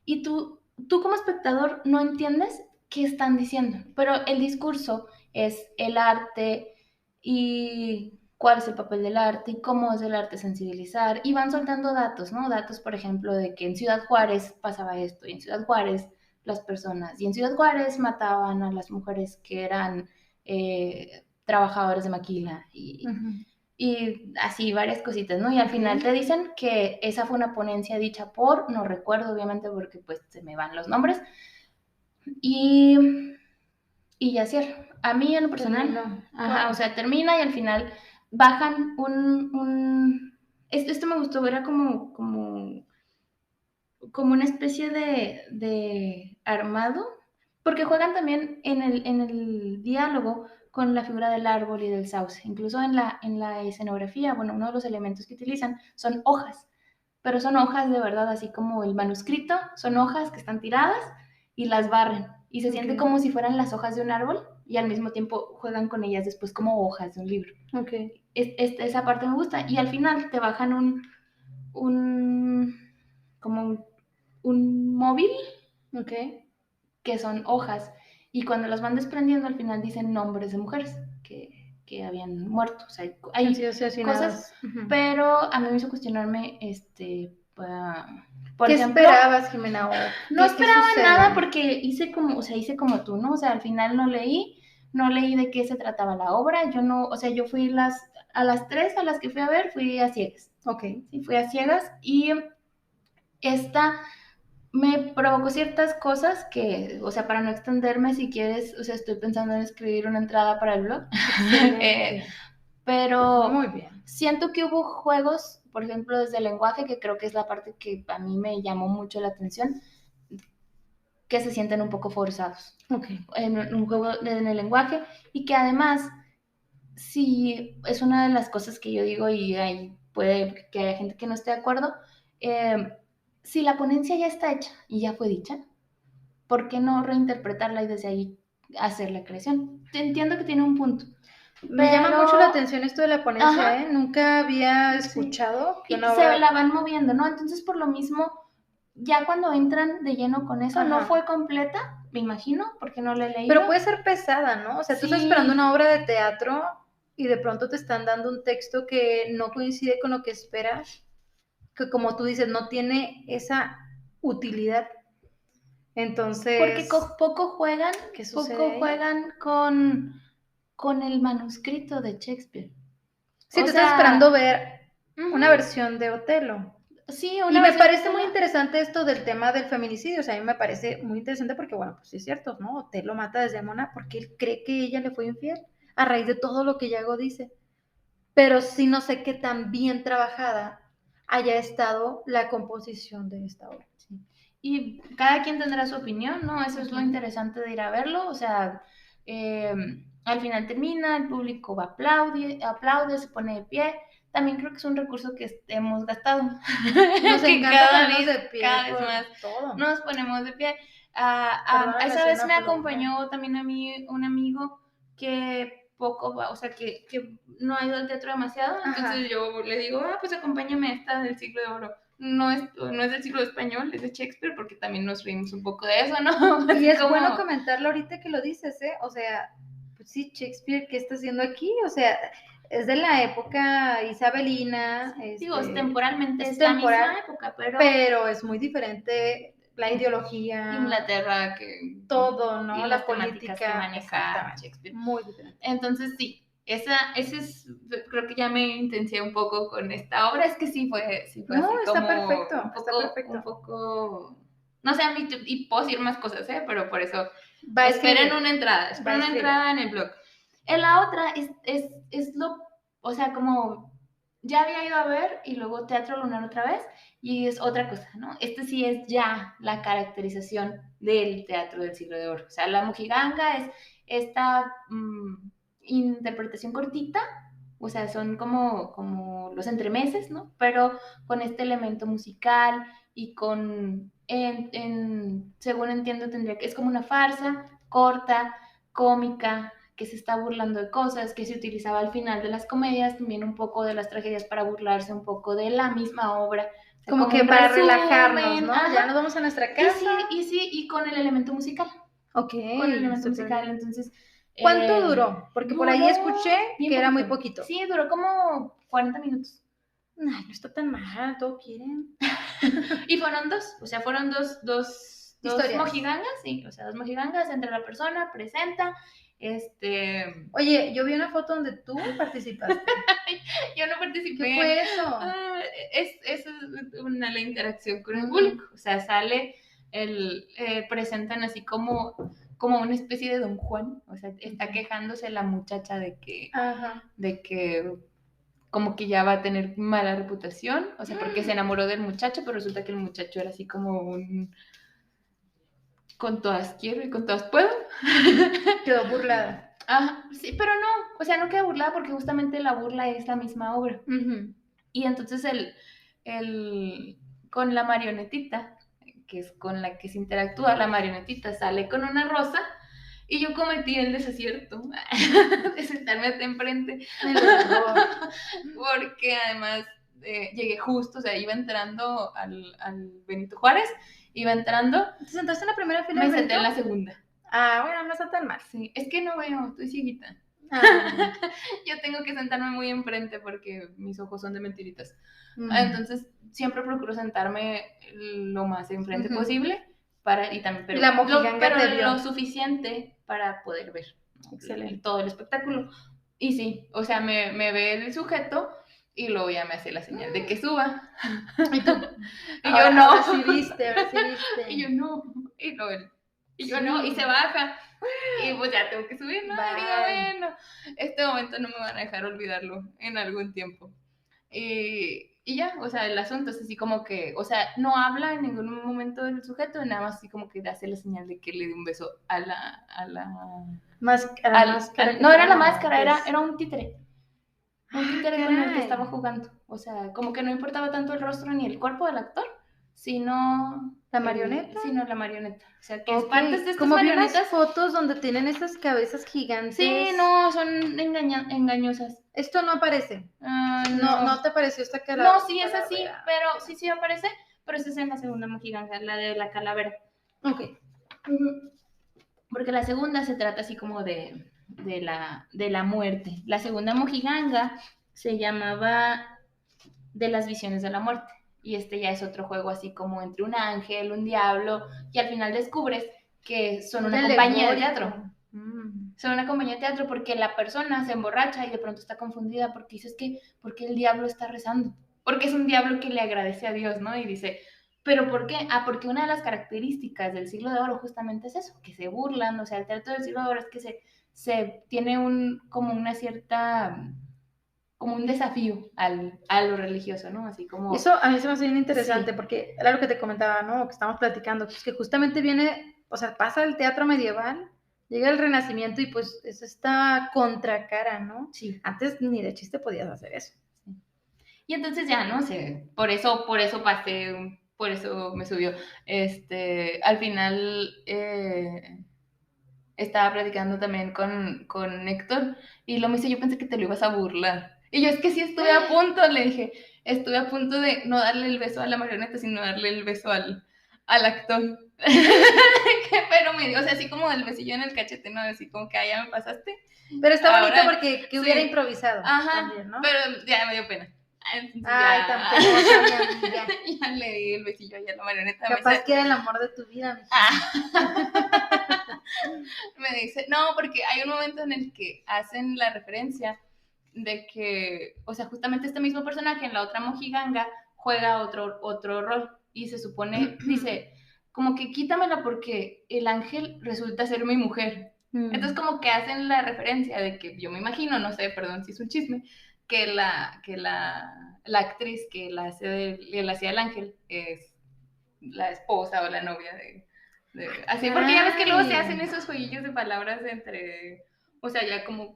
y tú como espectador no entiendes qué están diciendo, pero el discurso es el arte y cuál es el papel del arte y cómo es el arte sensibilizar y van soltando datos, ¿no? Datos, por ejemplo, de que en Ciudad Juárez pasaba esto y en Ciudad Juárez las personas y en Ciudad Juárez mataban a las mujeres que eran trabajadores de maquila y así varias cositas, ¿no? Y al final te dicen que esa fue una ponencia dicha por, no recuerdo obviamente porque pues se me van los nombres, y ya cierro. A mí en lo personal, o sea, termina y al final bajan esto me gustó, era como una especie de armado, porque juegan también en el diálogo con la figura del árbol y del sauce. Incluso en la escenografía, bueno, uno de los elementos que utilizan son hojas, pero son hojas de verdad, así como el manuscrito, son hojas que están tiradas y las barren. Y se siente como si fueran las hojas de un árbol y al mismo tiempo juegan con ellas después como hojas de un libro. Esa parte me gusta. Y al final te bajan como un móvil, que son hojas, y cuando las van desprendiendo al final dicen nombres de mujeres que habían muerto. O sea, hay cosas, pero a mí me hizo cuestionarme, por ejemplo, ¿qué esperabas, Jimena? No esperaba nada porque hice como tú, ¿no? O sea, al final no leí de qué se trataba la obra, yo fui a las 3 a las que fui a ver, fui a ciegas. Sí, fui a ciegas y esta me provocó ciertas cosas que, o sea, para no extenderme, si quieres, o sea, estoy pensando en escribir una entrada para el blog. Pero muy bien. Siento que hubo juegos, por ejemplo, desde el lenguaje, que creo que es la parte que a mí me llamó mucho la atención, que se sienten un poco forzados. En un juego en el lenguaje y que además sí, es una de las cosas que yo digo y ahí puede que haya gente que no esté de acuerdo. Si la ponencia ya está hecha y ya fue dicha, ¿por qué no reinterpretarla y desde ahí hacer la creación? Entiendo que tiene un punto. Me llama mucho la atención esto de la ponencia, Ajá, Nunca había sí. escuchado que Y una se obra... la van moviendo, ¿no? Entonces, por lo mismo, ya cuando entran de lleno con eso, no Ajá. fue completa, me imagino, porque no la he leído. Pero puede ser pesada, ¿no? O sea, tú estás esperando Sí, una obra de teatro y de pronto te están dando un texto que no coincide con lo que esperas, que como tú dices, no tiene esa utilidad. porque Entonces, ¿qué sucede poco ahí? juegan con el manuscrito de Shakespeare. Sí, O tú estás esperando sea, ver una ujú, versión de Otelo. sí, Y una me versión de parece muy Otelo. interesante esto del tema del feminicidio, o sea, a mí me parece muy interesante porque, bueno, pues sí es cierto, ¿no? Otelo mata a Desdemona porque él cree que ella le fue infiel a raíz de todo lo que Yago dice. Pero sí no sé qué tan bien trabajada haya estado la composición de esta obra. Sí. Y cada quien tendrá su opinión, ¿no? Eso es lo Ujú. interesante de ir a verlo. O sea, al final termina, el público aplaude, se pone de pie. También creo que es un recurso que hemos gastado. Nos que encanta ponernos de pie cada vez por más todo. nos ponemos de pie. Perdóname Esa si vez una me pluma. acompañó también a mí un amigo que poco va, o sea, que no ha ido al teatro demasiado. Entonces Ajá. yo le digo, pues acompáñame a esta del siglo de oro. No es del siglo español, es de Shakespeare, porque también nos reímos un poco de eso, ¿no? Y Así es como... bueno comentarlo ahorita que lo dices, ¿eh? O sea, pues sí, Shakespeare, ¿qué está haciendo aquí? O sea, es de la época isabelina, Digo, temporalmente es es la temporal, misma época, pero pero es muy diferente la en ideología, Inglaterra todo, y ¿no? La las temáticas que política, maneja exactamente, Shakespeare. muy diferente. Entonces, sí, ese es, creo que ya me intencié un poco con esta obra, es que sí fue No, así está como perfecto, está un perfecto. poco, no sé, a mí, y puedo decir más cosas, pero por eso, Va a escribir, va esperen a una escribir. entrada en el blog. En la otra es lo, o sea, como ya había ido a ver y luego Teatro Lunar otra vez y es otra cosa, ¿no? Este sí es ya la caracterización del teatro del siglo de oro. O sea, la mojiganga es esta interpretación cortita, o sea, son como los entremeses, ¿no? Pero con este elemento musical y según entiendo, tendría que, es como una farsa corta, cómica, que se está burlando de cosas, que se utilizaba al final de las comedias, también un poco de las tragedias para burlarse un poco de la misma obra. O sea, Como como que un para relajarnos, resumen, ¿no? Ya nos ajá. vamos a nuestra casa. Y con el elemento musical. Ok, Con el elemento súper musical, bien. entonces ¿Cuánto duró? Porque por ahí escuché duró bien que era muy poquito. poquito. Sí, duró como 40 minutos. Ay, no está tan mal, todo quieren. Y fueron dos, o sea, fueron dos Historias. mojigangas, sí, o sea, dos mojigangas, entre la persona, presenta, Oye, yo vi una foto donde tú participaste. yo no ¿Qué participé. fue eso? Es la interacción con el Ujú. público, o sea, presentan así como una especie de Don Juan, o sea, está quejándose la muchacha Ajá. de que como que ya va a tener mala reputación, o sea, porque se enamoró del muchacho, pero resulta que el muchacho era así como un con todas quiero y con todas puedo. Quedó burlada. Ajá, sí, pero no, o sea, no queda burlada porque justamente la burla es la misma obra. Ujú. Y entonces con la marionetita, que es con la que se interactúa, la marionetita sale con una rosa y yo cometí el desacierto de sentarme hasta enfrente. El error. Porque además llegué justo, o sea, iba entrando al Benito Juárez, iba entrando, ¿Te sentaste en la primera fila me del senté Benito? en la segunda. Ah, bueno, no está tan mal. Sí, es que no veo, estoy cieguita. Ah. Yo tengo que sentarme muy enfrente porque mis ojos son de mentiritas. Mm. Entonces, siempre procuro sentarme lo más enfrente Ujú. posible y también, Y la mojiganga te vio. lo suficiente para poder ver, ¿no? Excelente. Todo el espectáculo. Y sí, o sea, me ve el sujeto y luego ya me hace la señal de que suba. Y tú, Y yo no. ahora sí viste, ahora sí viste. Y yo no. Y luego y yo Sí. no, y se baja. Y pues ya tengo que subir, ¿no? Y digo, Bye. bueno, este momento no me van a dejar olvidarlo en algún tiempo. Y y ya, o sea, el asunto es así como que, o sea, no habla en ningún momento del sujeto, nada más así como que hace la señal de que le dé un beso a la máscara. no era la máscara, era un títere. Un títere caray. con el que estaba jugando. O sea, como que no importaba tanto el rostro ni el cuerpo del actor, sino ¿La marioneta? sino la marioneta. O sea, que Ok, partes de estas como vi marionetas. unas fotos donde tienen esas cabezas gigantes. Sí, no, son engañosas. Esto no aparece. No. ¿No te pareció esta No, sí es así, pero sí aparece, pero esa es en la segunda mojiganga, la de la calavera. Ok. Porque la segunda se trata así como de la muerte. La segunda mojiganga se llamaba De las visiones de la muerte. Y este ya es otro juego así como entre un ángel, un diablo, y al final descubres que son una compañía de teatro. Son una compañía de teatro porque la persona se emborracha y de pronto está confundida porque dices que, porque el diablo está rezando. Porque es un diablo que le agradece a Dios, ¿no? Y dice, ¿pero por qué? Porque una de las características del siglo de oro justamente es eso, que se burlan, o sea, el teatro del siglo de oro es que se tiene como una cierta, como un desafío a lo religioso, ¿no? Así como... Eso a mí se me hace bien interesante, sí, porque era lo que te comentaba, ¿no? Que estamos platicando, pues que justamente viene, o sea, pasa el teatro medieval, llega el Renacimiento y pues es esta contracara, ¿no? Sí. Antes ni de chiste podías hacer eso. Sí. Y entonces ya, ¿no? Por eso pasé, por eso me subió. Al final estaba platicando también con Héctor y lo me dice, yo pensé que te lo ibas a burlar. Y yo, es que sí estuve a punto, le dije, estuve a punto de no darle el beso a la marioneta, sino darle el beso al actor. Pero me dio, o sea, así como el besillo en el cachete, ¿no? Así como que ya me pasaste. Pero está bonito porque que hubiera improvisado. Ajá, también, ¿no? Pero ya me dio pena. Entonces, ay, tan penosa, mi amiga. Ya le di el besillo a la marioneta. Capaz que era el amor de tu vida, me dice, no, porque hay un momento en el que hacen la referencia de que, o sea, justamente este mismo personaje en la otra mojiganga juega otro rol y se supone, dice, como que quítamela porque el ángel resulta ser mi mujer. Entonces como que hacen la referencia de que yo me imagino, no sé, perdón si es un chisme, que la actriz que la hacía el ángel es la esposa o la novia así, porque ya ves que luego se hacen esos jueguillos de palabras entre, o sea, ya como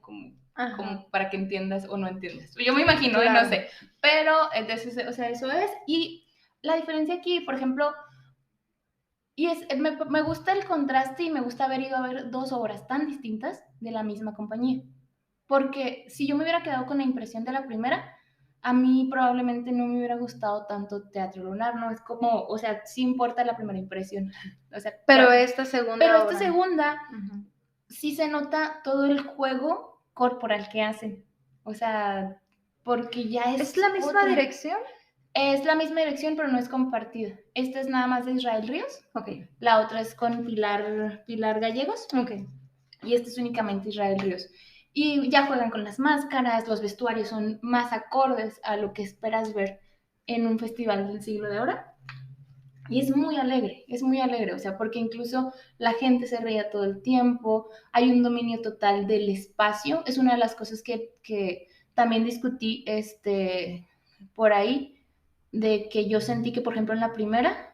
para que entiendas o no entiendas. Yo me imagino, claro. No sé, pero entonces, o sea, eso es. Y la diferencia aquí, por ejemplo, y me gusta el contraste y me gusta haber ido a ver dos obras tan distintas de la misma compañía. Porque si yo me hubiera quedado con la impresión de la primera, a mí probablemente no me hubiera gustado tanto Teatro Lunar, ¿no? Es como, o sea, sí importa la primera impresión. O sea, pero esta segunda, sí se nota todo el juego corporal que hacen. O sea, porque ya ¿Es la misma dirección? Es la misma dirección, pero no es compartida. Esta es nada más de Israel Ríos. Okay. La otra es con Pilar Gallegos. Okay. Y esta es únicamente Israel Ríos. Y ya juegan con las máscaras, los vestuarios son más acordes a lo que esperas ver en un festival del siglo de oro. Y es muy alegre, o sea, porque incluso la gente se reía todo el tiempo, hay un dominio total del espacio, es una de las cosas que también discutí por ahí, de que yo sentí que, por ejemplo, en la primera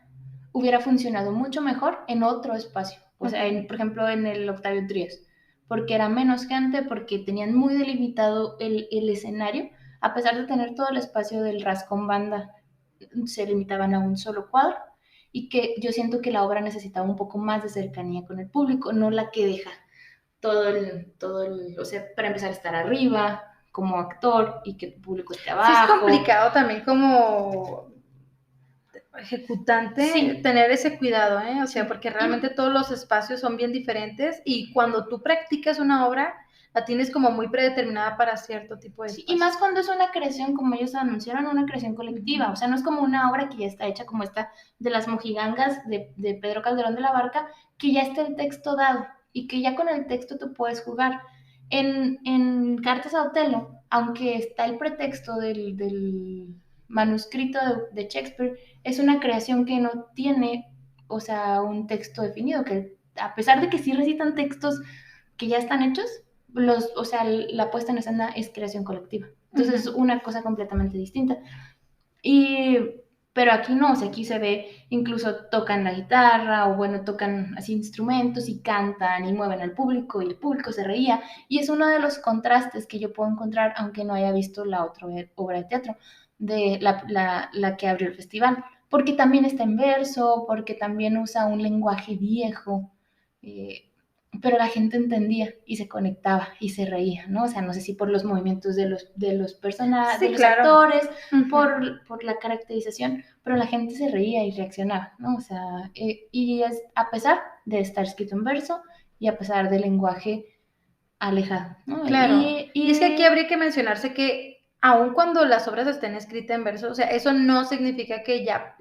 hubiera funcionado mucho mejor en otro espacio, o sea, por ejemplo, en el Octavio Trías, porque era menos gente, porque tenían muy delimitado el escenario, a pesar de tener todo el espacio del Rascón Banda, se limitaban a un solo cuadro, y que yo siento que la obra necesitaba un poco más de cercanía con el público, no la que deja todo el, o sea, para empezar a estar arriba como actor y que el público esté abajo. Sí, es complicado también como ejecutante tener ese cuidado, ¿eh? O sea, porque realmente todos los espacios son bien diferentes y cuando tú practicas una obra, la tienes como muy predeterminada para cierto tipo de espacio. Y más cuando es una creación, como ellos anunciaron, una creación colectiva, o sea, no es como una obra que ya está hecha como esta de las mojigangas de Pedro Calderón de la Barca, que ya está el texto dado y que ya con el texto tú puedes jugar. En Cartas a Otelo, aunque está el pretexto del manuscrito de Shakespeare, es una creación que no tiene, o sea, un texto definido, que a pesar de que sí recitan textos que ya están hechos, o sea, la puesta en escena es creación colectiva. Entonces es una cosa completamente distinta. Pero aquí no, o sea, aquí se ve, incluso tocan la guitarra o bueno, tocan así instrumentos y cantan y mueven al público y el público se reía. Y es uno de los contrastes que yo puedo encontrar, aunque no haya visto la otra obra de teatro, de la que abrió el festival, porque también está en verso, porque también usa un lenguaje viejo. eh, pero la gente entendía y se conectaba y se reía, ¿no? O sea, no sé si por los movimientos de los personajes, de Sí, los claro. actores, Ujú. por la caracterización, pero la gente se reía y reaccionaba, ¿no? O sea, y es a pesar de estar escrito en verso y a pesar del lenguaje alejado, ¿no? Claro. Y es que aquí habría que mencionarse que aun cuando las obras estén escritas en verso, o sea, eso no significa que ya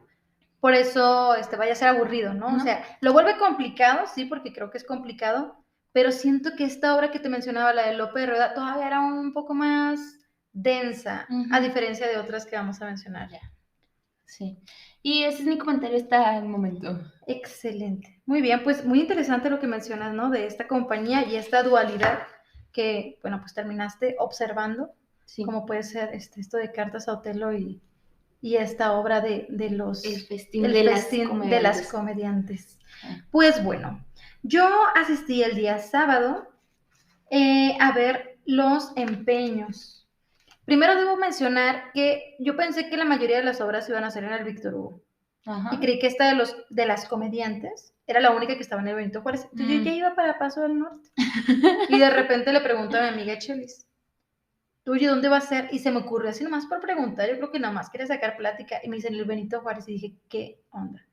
por eso vaya a ser aburrido, ¿no? O sea, lo vuelve complicado, sí, porque creo que es complicado, pero siento que esta obra que te mencionaba, la de Lope de Rueda, todavía era un poco más densa, a diferencia de otras que vamos a mencionar. Ya. Sí. Y ese es mi comentario hasta el momento. Excelente. Muy bien, pues muy interesante lo que mencionas, ¿no? De esta compañía y esta dualidad que, bueno, pues terminaste observando, Sí. como puede ser esto de Cartas a Otelo y esta obra de los... El festín de las comediantes. Ah. Pues bueno, yo asistí el día sábado a ver Los Empeños. Primero debo mencionar que yo pensé que la mayoría de las obras iban a ser en el Víctor Hugo. Ajá. Y creí que esta de las comediantes era la única que estaba en el Benito Juárez. Entonces yo ya iba para Paso del Norte. Y de repente le pregunto a mi amiga Chelis, ¿tú oye dónde va a ser? Y se me ocurrió así nomás por preguntar, yo creo que nada más quería sacar plática. Y me dicen el Benito Juárez y dije, ¿qué onda?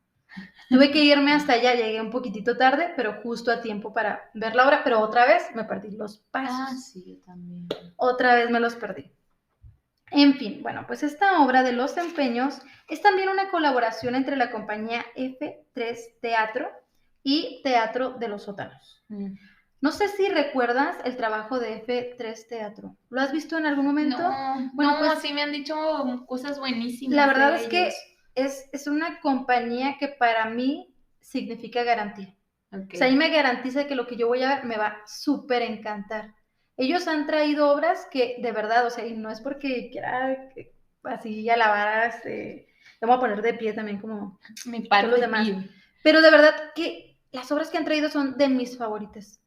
Tuve que irme hasta allá, llegué un poquitito tarde, pero justo a tiempo para ver la obra, pero otra vez me perdí los pasos. Ah, sí, yo también. Otra vez me los perdí. En fin, bueno, pues esta obra de Los Empeños es también una colaboración entre la compañía F3 Teatro y Teatro de los Sótanos. No sé si recuerdas el trabajo de F3 Teatro. ¿Lo has visto en algún momento? No, bueno, no, pues sí me han dicho cosas buenísimas. La verdad es que es una compañía que para mí significa garantía. Okay. O sea, ahí me garantiza que lo que yo voy a ver me va súper encantar. Ellos han traído obras que de verdad, o sea, y no es porque quiera así alabar, me voy a poner de pie también como mi parte los demás. Pero de verdad que las obras que han traído son de mis favoritas.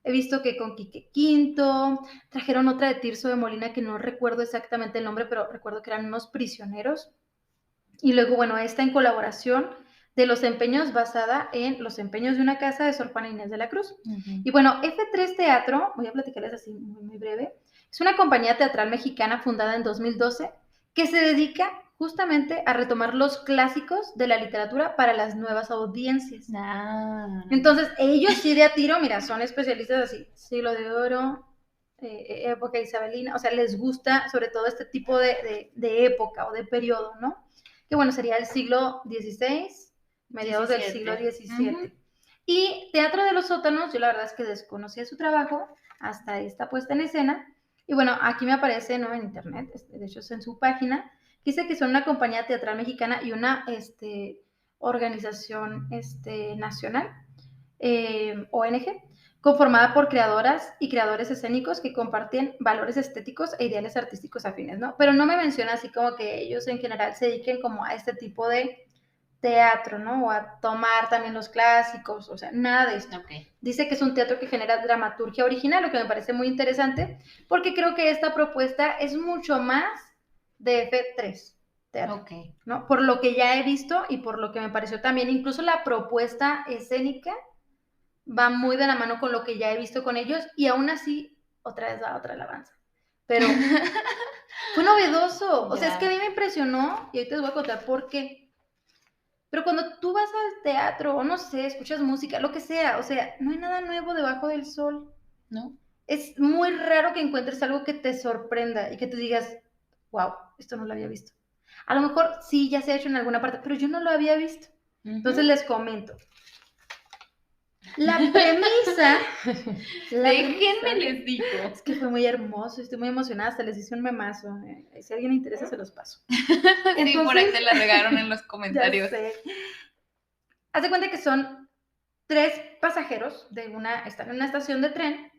He visto que con Quique Quinto trajeron otra de Tirso de Molina que no recuerdo exactamente el nombre, pero recuerdo que eran unos prisioneros. Y luego, bueno, esta en colaboración de Los Empeños, basada en Los Empeños de una casa de Sor Juana Inés de la Cruz. Y bueno, F3 Teatro, voy a platicarles así muy, muy breve, es una compañía teatral mexicana fundada en 2012 que se dedica justamente a retomar los clásicos de la literatura para las nuevas audiencias. Entonces, ellos sí de a tiro, mira, son especialistas así, Siglo de Oro, época isabelina, o sea, les gusta sobre todo este tipo de época o de periodo, ¿no? Que bueno, sería el siglo XVI, mediados del siglo XVII. Y Teatro de los Sótanos, yo la verdad es que desconocía su trabajo hasta esta puesta en escena. Y bueno, aquí me aparece, ¿no? En internet, de hecho es en su página, que dice que son una compañía teatral mexicana y una organización nacional, ONG, conformada por creadoras y creadores escénicos que comparten valores estéticos e ideales artísticos afines, ¿no? Pero no me menciona así como que ellos en general se dediquen como a este tipo de teatro, ¿no? O a tomar también los clásicos, o sea, nada de esto. Okay. Dice que es un teatro que genera dramaturgia original, lo que me parece muy interesante, porque creo que esta propuesta es mucho más de F3 teatro, okay, ¿no? Por lo que ya he visto y por lo que me pareció también, incluso la propuesta escénica va muy de la mano con lo que ya he visto con ellos y aún así otra vez da otra alabanza. Pero fue novedoso, o sea, es que a mí me impresionó y ahorita les voy a contar por qué. Pero cuando tú vas al teatro o no sé, escuchas música, lo que sea, o sea, no hay nada nuevo debajo del sol, ¿no? Es muy raro que encuentres algo que te sorprenda y que tú digas, wow, esto no lo había visto. A lo mejor sí, ya se ha hecho en alguna parte, pero yo no lo había visto. Entonces les comento. La premisa. Déjenme les digo. Es que fue muy hermoso, estoy muy emocionada, hasta les hice un memazo. Si a alguien le interesa, se los paso. Entonces, sí, por ahí te la regaron en los comentarios. Ya sé. Haz de cuenta que son 3 pasajeros están en una estación de tren.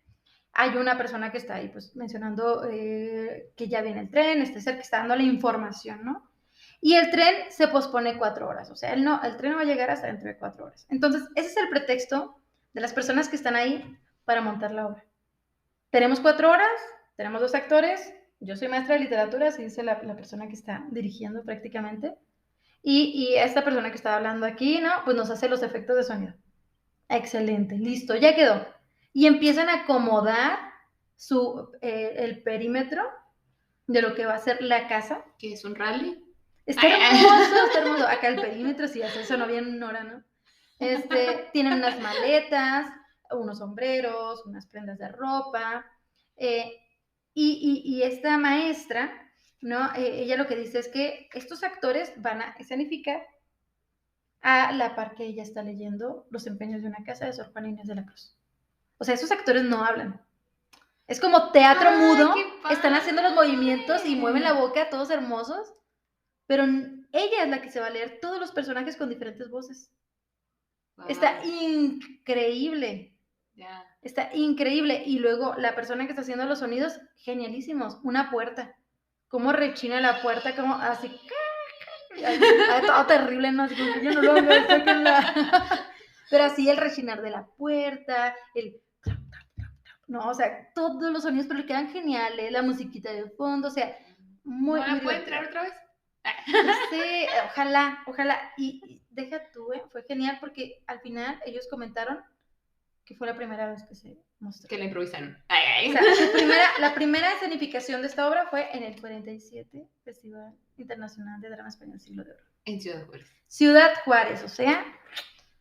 Hay una persona que está ahí, pues, mencionando que ya viene el tren, está dando la información, ¿no? Y el tren se pospone 4 horas, o sea, el tren no va a llegar hasta dentro de 4 horas. Entonces, ese es el pretexto de las personas que están ahí para montar la obra. Tenemos 4 horas, tenemos 2 actores, yo soy maestra de literatura, así dice la persona que está dirigiendo prácticamente, y esta persona que está hablando aquí, ¿no? Pues nos hace los efectos de sonido. Excelente, listo, ya quedó. Y empiezan a acomodar el perímetro de lo que va a ser la casa. ¿Qué es un rally? Está hermoso, está hermoso. Acá el perímetro, si hace eso no viene una hora, ¿no? Tienen unas maletas, unos sombreros, unas prendas de ropa. Y esta maestra, ¿no? Ella lo que dice es que estos actores van a escenificar a la par que ella está leyendo Los empeños de una casa de Sor Juana Inés de la Cruz. O sea, esos actores no hablan. Es como teatro mudo, están haciendo los movimientos y mueven la boca, todos hermosos, pero ella es la que se va a leer todos los personajes con diferentes voces. Wow. Está increíble. Yeah. Está increíble. Y luego la persona que está haciendo los sonidos, genialísimos. Una puerta. Cómo rechina la puerta, como así. Todo terrible, ¿no? Así como que yo no lo hago, pero así el rechinar de la puerta, no, o sea, todos los sonidos, pero le quedan geniales, la musiquita de fondo, o sea, muy, ¿No muy puede entrar otra vez? Sí, ojalá, y deja tú, fue genial porque al final ellos comentaron que fue la primera vez que se mostró. Que la improvisaron. O sea, la primera escenificación de esta obra fue en el 47 Festival Internacional de Drama Español Siglo de Oro. En Ciudad Juárez. Ciudad Juárez, o sea,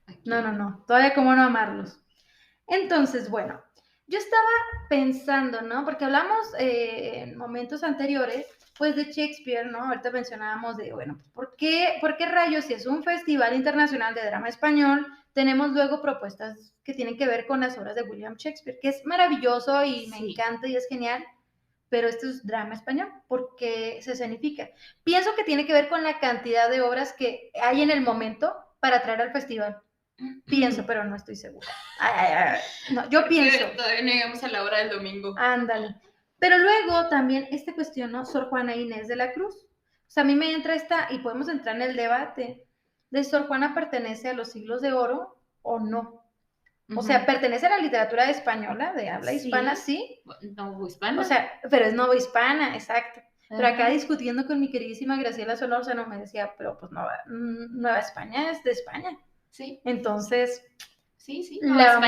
aquí. No, todavía cómo no amarlos. Entonces, bueno, yo estaba pensando, ¿no? Porque hablamos en momentos anteriores, pues de Shakespeare, ¿no? Ahorita mencionábamos de, bueno, ¿por qué rayos, si es un festival internacional de drama español, tenemos luego propuestas que tienen que ver con las obras de William Shakespeare, que es maravilloso y me encanta y es genial, pero esto es drama español, porque se escenifica. Pienso que tiene que ver con la cantidad de obras que hay en el momento para traer al festival. Pienso, pero no estoy segura. No, yo pienso. Todavía no llegamos a la hora del domingo. Ándale. Pero luego también cuestión, ¿no? Sor Juana Inés de la Cruz. O sea, a mí me entra y podemos entrar en el debate de Sor Juana pertenece a los siglos de oro o no. O sea, pertenece a la literatura española de habla hispana, sí. Novohispana. O sea, pero es novohispana, exacto. Pero acá discutiendo con mi queridísima Graciela Solórzano me decía, pero pues Nueva España es de España. Sí. Entonces, sí, la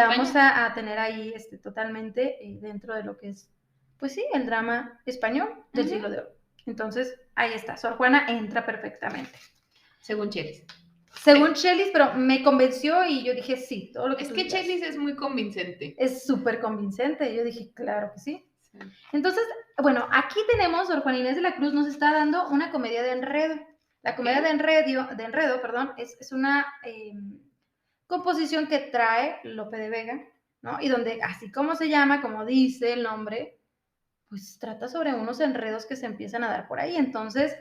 vamos a tener ahí totalmente dentro de lo que es, pues sí, el drama español del siglo de oro. Entonces, ahí está, Sor Juana entra perfectamente. Según Chelis. Según Chelis, pero me convenció y yo dije sí, todo lo que es que Chelis es muy convincente. Es súper convincente, yo dije, claro que sí. Entonces, bueno, aquí tenemos, Sor Juana Inés de la Cruz nos está dando una comedia de enredo. La comedia de enredo, es una composición que trae Lope de Vega, ¿no? Y donde, así como se llama, como dice el nombre, pues trata sobre unos enredos que se empiezan a dar por ahí. Entonces,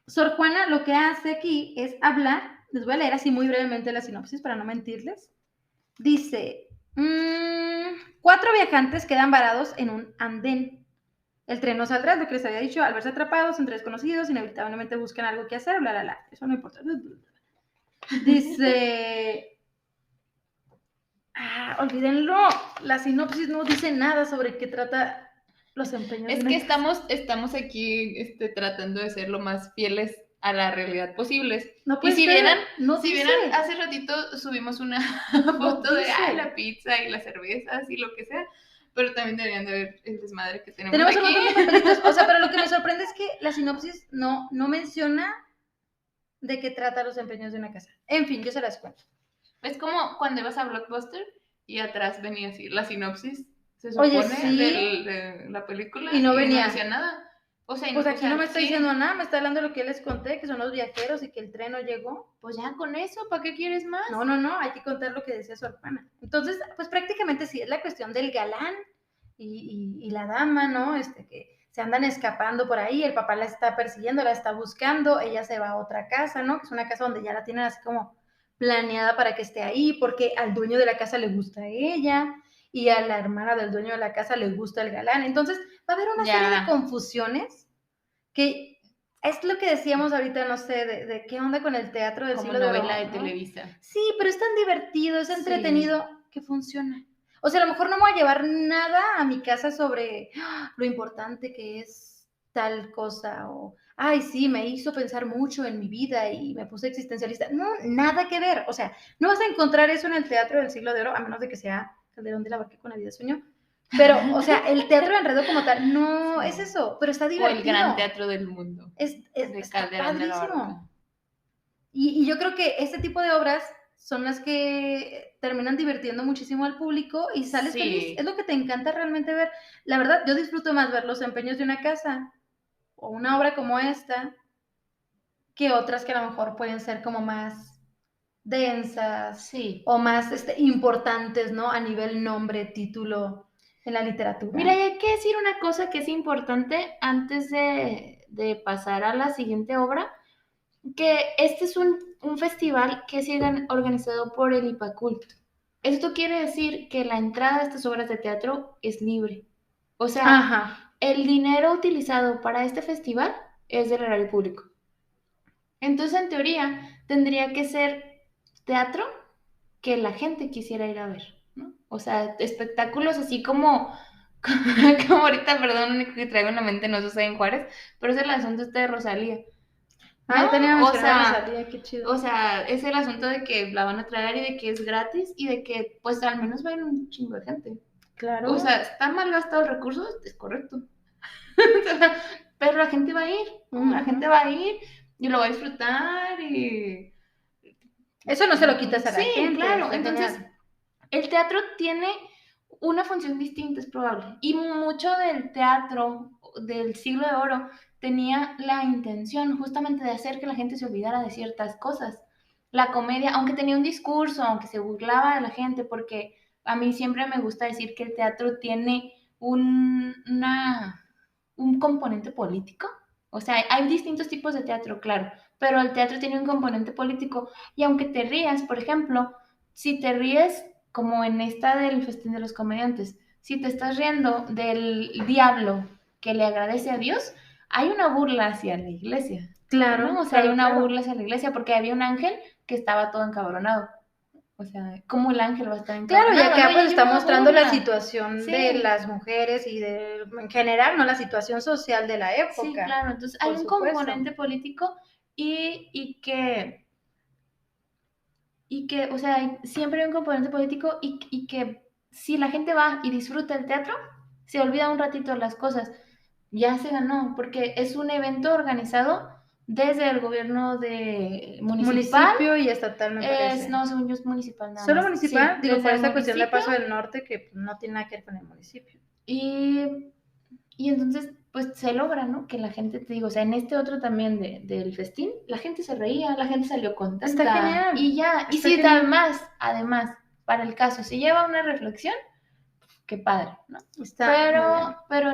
Sor Juana lo que hace aquí es hablar, les voy a leer así muy brevemente la sinopsis para no mentirles. Dice, 4 viajantes quedan varados en un andén. El tren no saldrá, es lo que les había dicho, al verse atrapados entre desconocidos, inevitablemente buscan algo que hacer, bla, bla, bla. Eso no importa. Dice, olvídenlo, la sinopsis no dice nada sobre qué trata los empeños. Es que estamos aquí tratando de ser lo más fieles a la realidad posibles. No y si vieran, hace ratito subimos una foto de la pizza y las cervezas y lo que sea, pero también deberían de ver el desmadre que tenemos aquí. Un montón de papelitos, o sea, pero lo que me sorprende es que la sinopsis no menciona de qué trata los empeños de una casa. En fin, yo se las cuento. Es como cuando ibas a Blockbuster y atrás venía así la sinopsis, se supone, de la película y no venía. No decía nada. Pues aquí no me está diciendo nada, me está hablando de lo que les conté, que son los viajeros y que el tren no llegó. Pues ya con eso, ¿para qué quieres más? No, hay que contar lo que decía Sor Juana. Entonces, pues prácticamente sí, es la cuestión del galán y la dama, ¿no? Que se andan escapando por ahí, el papá la está persiguiendo, la está buscando, ella se va a otra casa, ¿no? Que es una casa donde ya la tienen así como planeada para que esté ahí, porque al dueño de la casa le gusta a ella, y a la hermana del dueño de la casa le gusta el galán. Entonces, va a haber una serie de confusiones Que es lo que decíamos ahorita, no sé, de qué onda con el teatro del Como siglo de oro, novela de ¿no? Televisa. Sí, pero es tan divertido, es Sí. entretenido, que funciona. O sea, a lo mejor no me voy a llevar nada a mi casa sobre lo importante que es tal cosa, o, ay, sí, me hizo pensar mucho en mi vida y me puse existencialista. No, nada que ver. O sea, no vas a encontrar eso en el teatro del siglo de oro, a menos de que sea Calderón de la Barca con la vida sueño. Pero, o sea, el teatro de enredo como tal, no Sí. es eso, pero está O divertido. el gran teatro del mundo. De está Calderón de la Barca. padrísimo. Y yo creo que este tipo de obras son las que terminan divirtiendo muchísimo al público y sales Sí. feliz. Es lo que te encanta realmente ver. La verdad, yo disfruto más ver los empeños de una casa o una obra como esta que otras que a lo mejor pueden ser como más densas Sí. o más importantes, ¿no? A nivel nombre, título en la literatura. Mira, y hay que decir una cosa que es importante antes de pasar a la siguiente obra, que este es un festival que es organizado por el IPACULT. Esto quiere decir que la entrada a estas obras de teatro es libre. O sea, Ajá. el dinero utilizado para este festival es del erario público. Entonces, en teoría, tendría que ser teatro que la gente quisiera ir a ver, ¿no? O sea, espectáculos así como ahorita, perdón, lo único que traigo en la mente no sucede en Juárez, pero es el asunto de Rosalía. Ah, yo tenía O mencionado sea, Rosalía, qué chido. o sea, es el asunto de que la van a traer y de que es gratis y de que, pues, al menos va a ir un chingo de gente. Claro. O sea, ¿está mal gastado el recurso? Es correcto. Pero la gente va a ir, ¿no? La gente va a ir y lo va a disfrutar y... Eso no se lo quitas a la Sí, gente. claro. O sea, Entonces, genial. el teatro tiene una función distinta, es probable. Y mucho del teatro del siglo de oro tenía la intención justamente de hacer que la gente se olvidara de ciertas cosas. La comedia, aunque tenía un discurso, aunque se burlaba de la gente, porque a mí siempre me gusta decir que el teatro tiene un componente político. O sea, hay distintos tipos de teatro, claro, pero el teatro tiene un componente político. Y aunque te rías, por ejemplo, si te ríes como en esta del Festín de los Comediantes, si te estás riendo del diablo que le agradece a Dios, hay una burla hacia la iglesia. Claro, ¿no? O sea, claro, hay una claro. burla hacia la iglesia porque había un ángel que estaba todo encabronado. O sea, ¿cómo el ángel va a estar encabronado? Claro, y acá ¿no? pues hay está una mostrando la burla. situación Sí. de las mujeres y en general, ¿no? La situación social de la época. Sí, claro. Entonces hay un componente político y que, o sea, siempre hay un componente político y que si la gente va y disfruta el teatro, se olvida un ratito de las cosas. Ya se ganó, porque es un evento organizado desde el gobierno municipio y estatal, me parece. No, según yo es municipal nada ¿Solo más. municipal? Sí, Digo, por desde el esta cuestión de municipio. Paso del Norte que no tiene nada que ver con el municipio. Y entonces, pues se logra, ¿no? Que la gente, te digo, o sea, en este otro también del festín, la gente se reía, la gente salió contenta. Está genial. Y ya, y si además, para el caso, se lleva una reflexión, qué padre, ¿no? Pero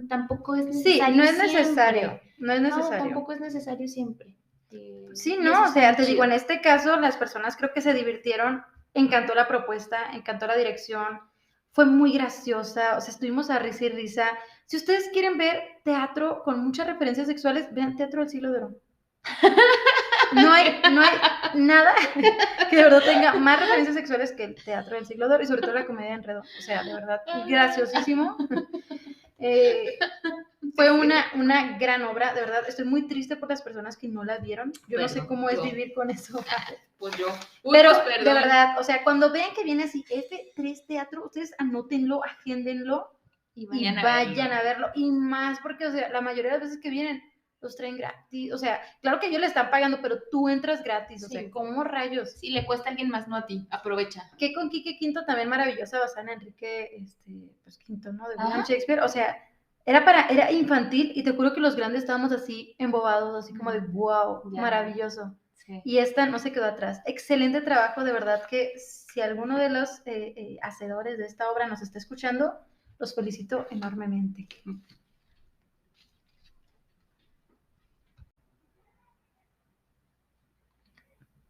tampoco es necesario. Sí, no es siempre. necesario. No es necesario. No, tampoco es necesario siempre. Sí, no, o sea, te digo, en este caso las personas creo que se divirtieron, encantó la propuesta, encantó la dirección, fue muy graciosa, o sea, estuvimos a risa y risa. Si ustedes quieren ver teatro con muchas referencias sexuales, vean Teatro del Siglo de Oro. No hay nada que de verdad tenga más referencias sexuales que el Teatro del Siglo de Oro y sobre todo la comedia de enredo. O sea, de verdad, graciosísimo. Fue una gran obra, de verdad, estoy muy triste por las personas que no la vieron. Yo no sé cómo es vivir con eso. Pues yo. Pero de verdad, o sea, cuando vean que viene así F3 Teatro, ustedes anótenlo, agéndenlo y vayan a verlo. Y más porque, o sea, la mayoría de las veces que vienen los traen gratis. O sea, claro que ellos le están pagando, pero tú entras gratis. O sea, ¿cómo rayos? Si le cuesta a alguien más, no a ti. Aprovecha. Que con Quique Quinto también maravillosa, basada en Enrique pues, Quinto, ¿no? De William Shakespeare. O sea, era infantil y te juro que los grandes estábamos así embobados, así como de wow, maravilloso. Sí. Y esta no se quedó atrás. Excelente trabajo, de verdad que si alguno de los hacedores de esta obra nos está escuchando, los felicito enormemente.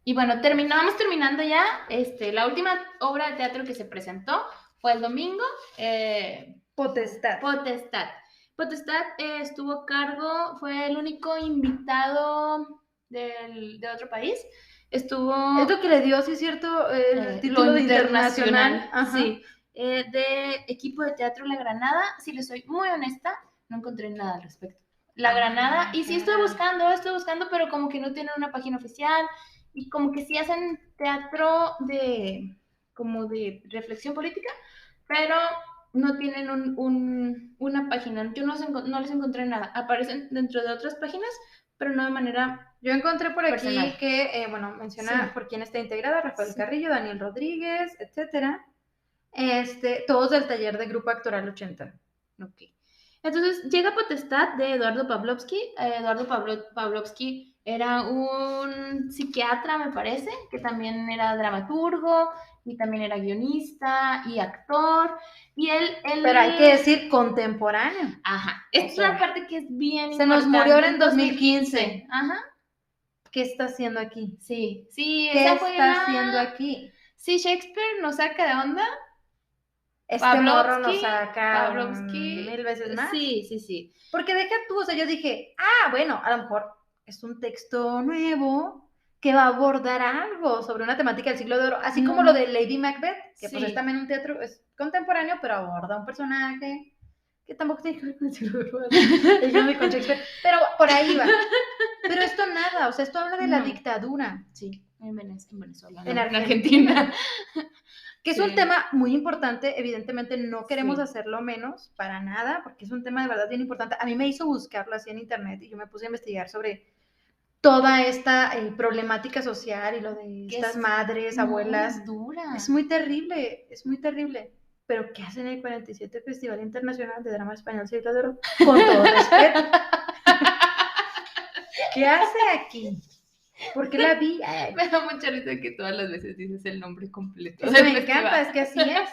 Y bueno, vamos terminando ya. La última obra de teatro que se presentó fue el domingo. Potestad. Potestad estuvo a cargo, fue el único invitado de otro país. Estuvo... Es lo que le dio, sí es cierto, el título de internacional. Sí. De equipo de teatro La Granada, si les soy muy honesta, no encontré nada al respecto. La Granada, y sí estoy buscando, pero como que no tienen una página oficial, y como que sí hacen teatro como de reflexión política, pero no tienen una página. Yo no les encontré nada. Aparecen dentro de otras páginas, pero no de manera... Yo encontré por aquí personal. que, menciona por quién está integrada: Rafael Carrillo, Daniel Rodríguez, etcétera. Todos del taller de Grupo Actoral 80. Ok. Entonces llega Potestad de Eduardo Pavlovsky. Eduardo Pavlovsky era un psiquiatra, me parece, que también era dramaturgo y también era guionista y actor. Y él... Pero hay que decir contemporáneo. Ajá. Esta es una parte que es bien se importante. nos murió ahora en 2015. Ajá. ¿Qué está haciendo aquí? Sí. ¿Qué está haciendo aquí? Si Shakespeare nos saca de onda, morro nos saca Pavlovsky 1000 veces más. Sí. Porque deja tú, o sea, yo dije, bueno, a lo mejor es un texto nuevo que va a abordar algo sobre una temática del siglo de oro, así como lo de Lady Macbeth, que pues es también un teatro, es contemporáneo, pero aborda un personaje que tampoco tiene que ver con el siglo de oro, con Shakespeare, pero por ahí va. Pero esto nada, o sea, esto habla de la dictadura. Sí, en Venezuela, en Argentina. Que es un tema muy importante, evidentemente no queremos hacerlo menos, para nada, porque es un tema de verdad bien importante. A mí me hizo buscarlo así en internet y yo me puse a investigar sobre toda esta problemática social y lo de estas madres, abuelas. Dura. Es muy terrible, Pero ¿qué hacen en el 47 Festival Internacional de Drama Español Siglo de Oro? Con todo respeto. ¿Qué hace aquí? Porque la vi. Me da mucha risa que todas las veces dices el nombre completo. Me encanta, es que así es.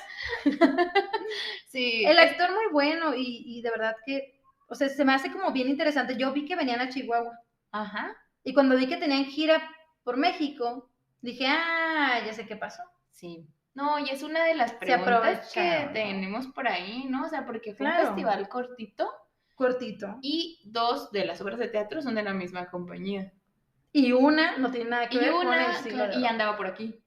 Sí. El actor muy bueno y de verdad que, o sea, se me hace como bien interesante. Yo vi que venían a Chihuahua. Ajá. Y cuando vi que tenían gira por México, dije, ya sé qué pasó. Sí. No, y es una de las preguntas que tenemos por ahí, ¿no? O sea, porque fue un festival cortito. Y 2 de las obras de teatro son de la misma compañía. Y una no tiene nada que ver con el siglo de oro. Y andaba por aquí.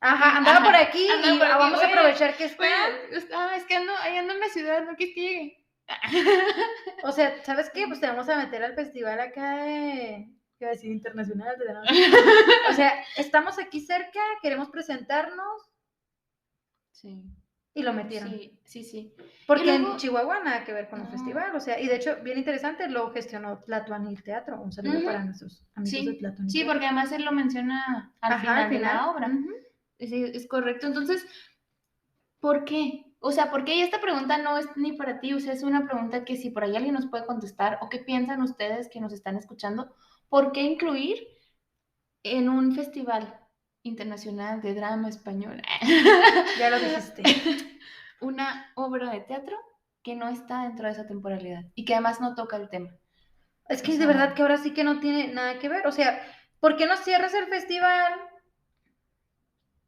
Ajá, andaba por aquí y vamos a aprovechar que está. Es que ando en la ciudad, no quieres que llegue. O sea, ¿sabes qué? Pues te vamos a meter al festival acá ¿qué iba a decir? Internacional. O sea, estamos aquí cerca, queremos presentarnos. Sí. Y lo metieron. Sí. Porque luego, en Chihuahua nada que ver con el festival, o sea, y de hecho, bien interesante, lo gestionó Tlatuanil Teatro, un saludo para nuestros amigos de Tlatuanil. Sí, porque además él lo menciona al final de la obra. Sí, es correcto. Entonces, ¿por qué? O sea, porque esta pregunta no es ni para ti, o sea, es una pregunta que si por ahí alguien nos puede contestar, o qué piensan ustedes que nos están escuchando, ¿por qué incluir en un festival internacional de drama español? Ya lo dijiste. Una obra de teatro que no está dentro de esa temporalidad y que además no toca el tema. Es que de verdad que ahora sí que no tiene nada que ver. O sea, ¿por qué no cierras el festival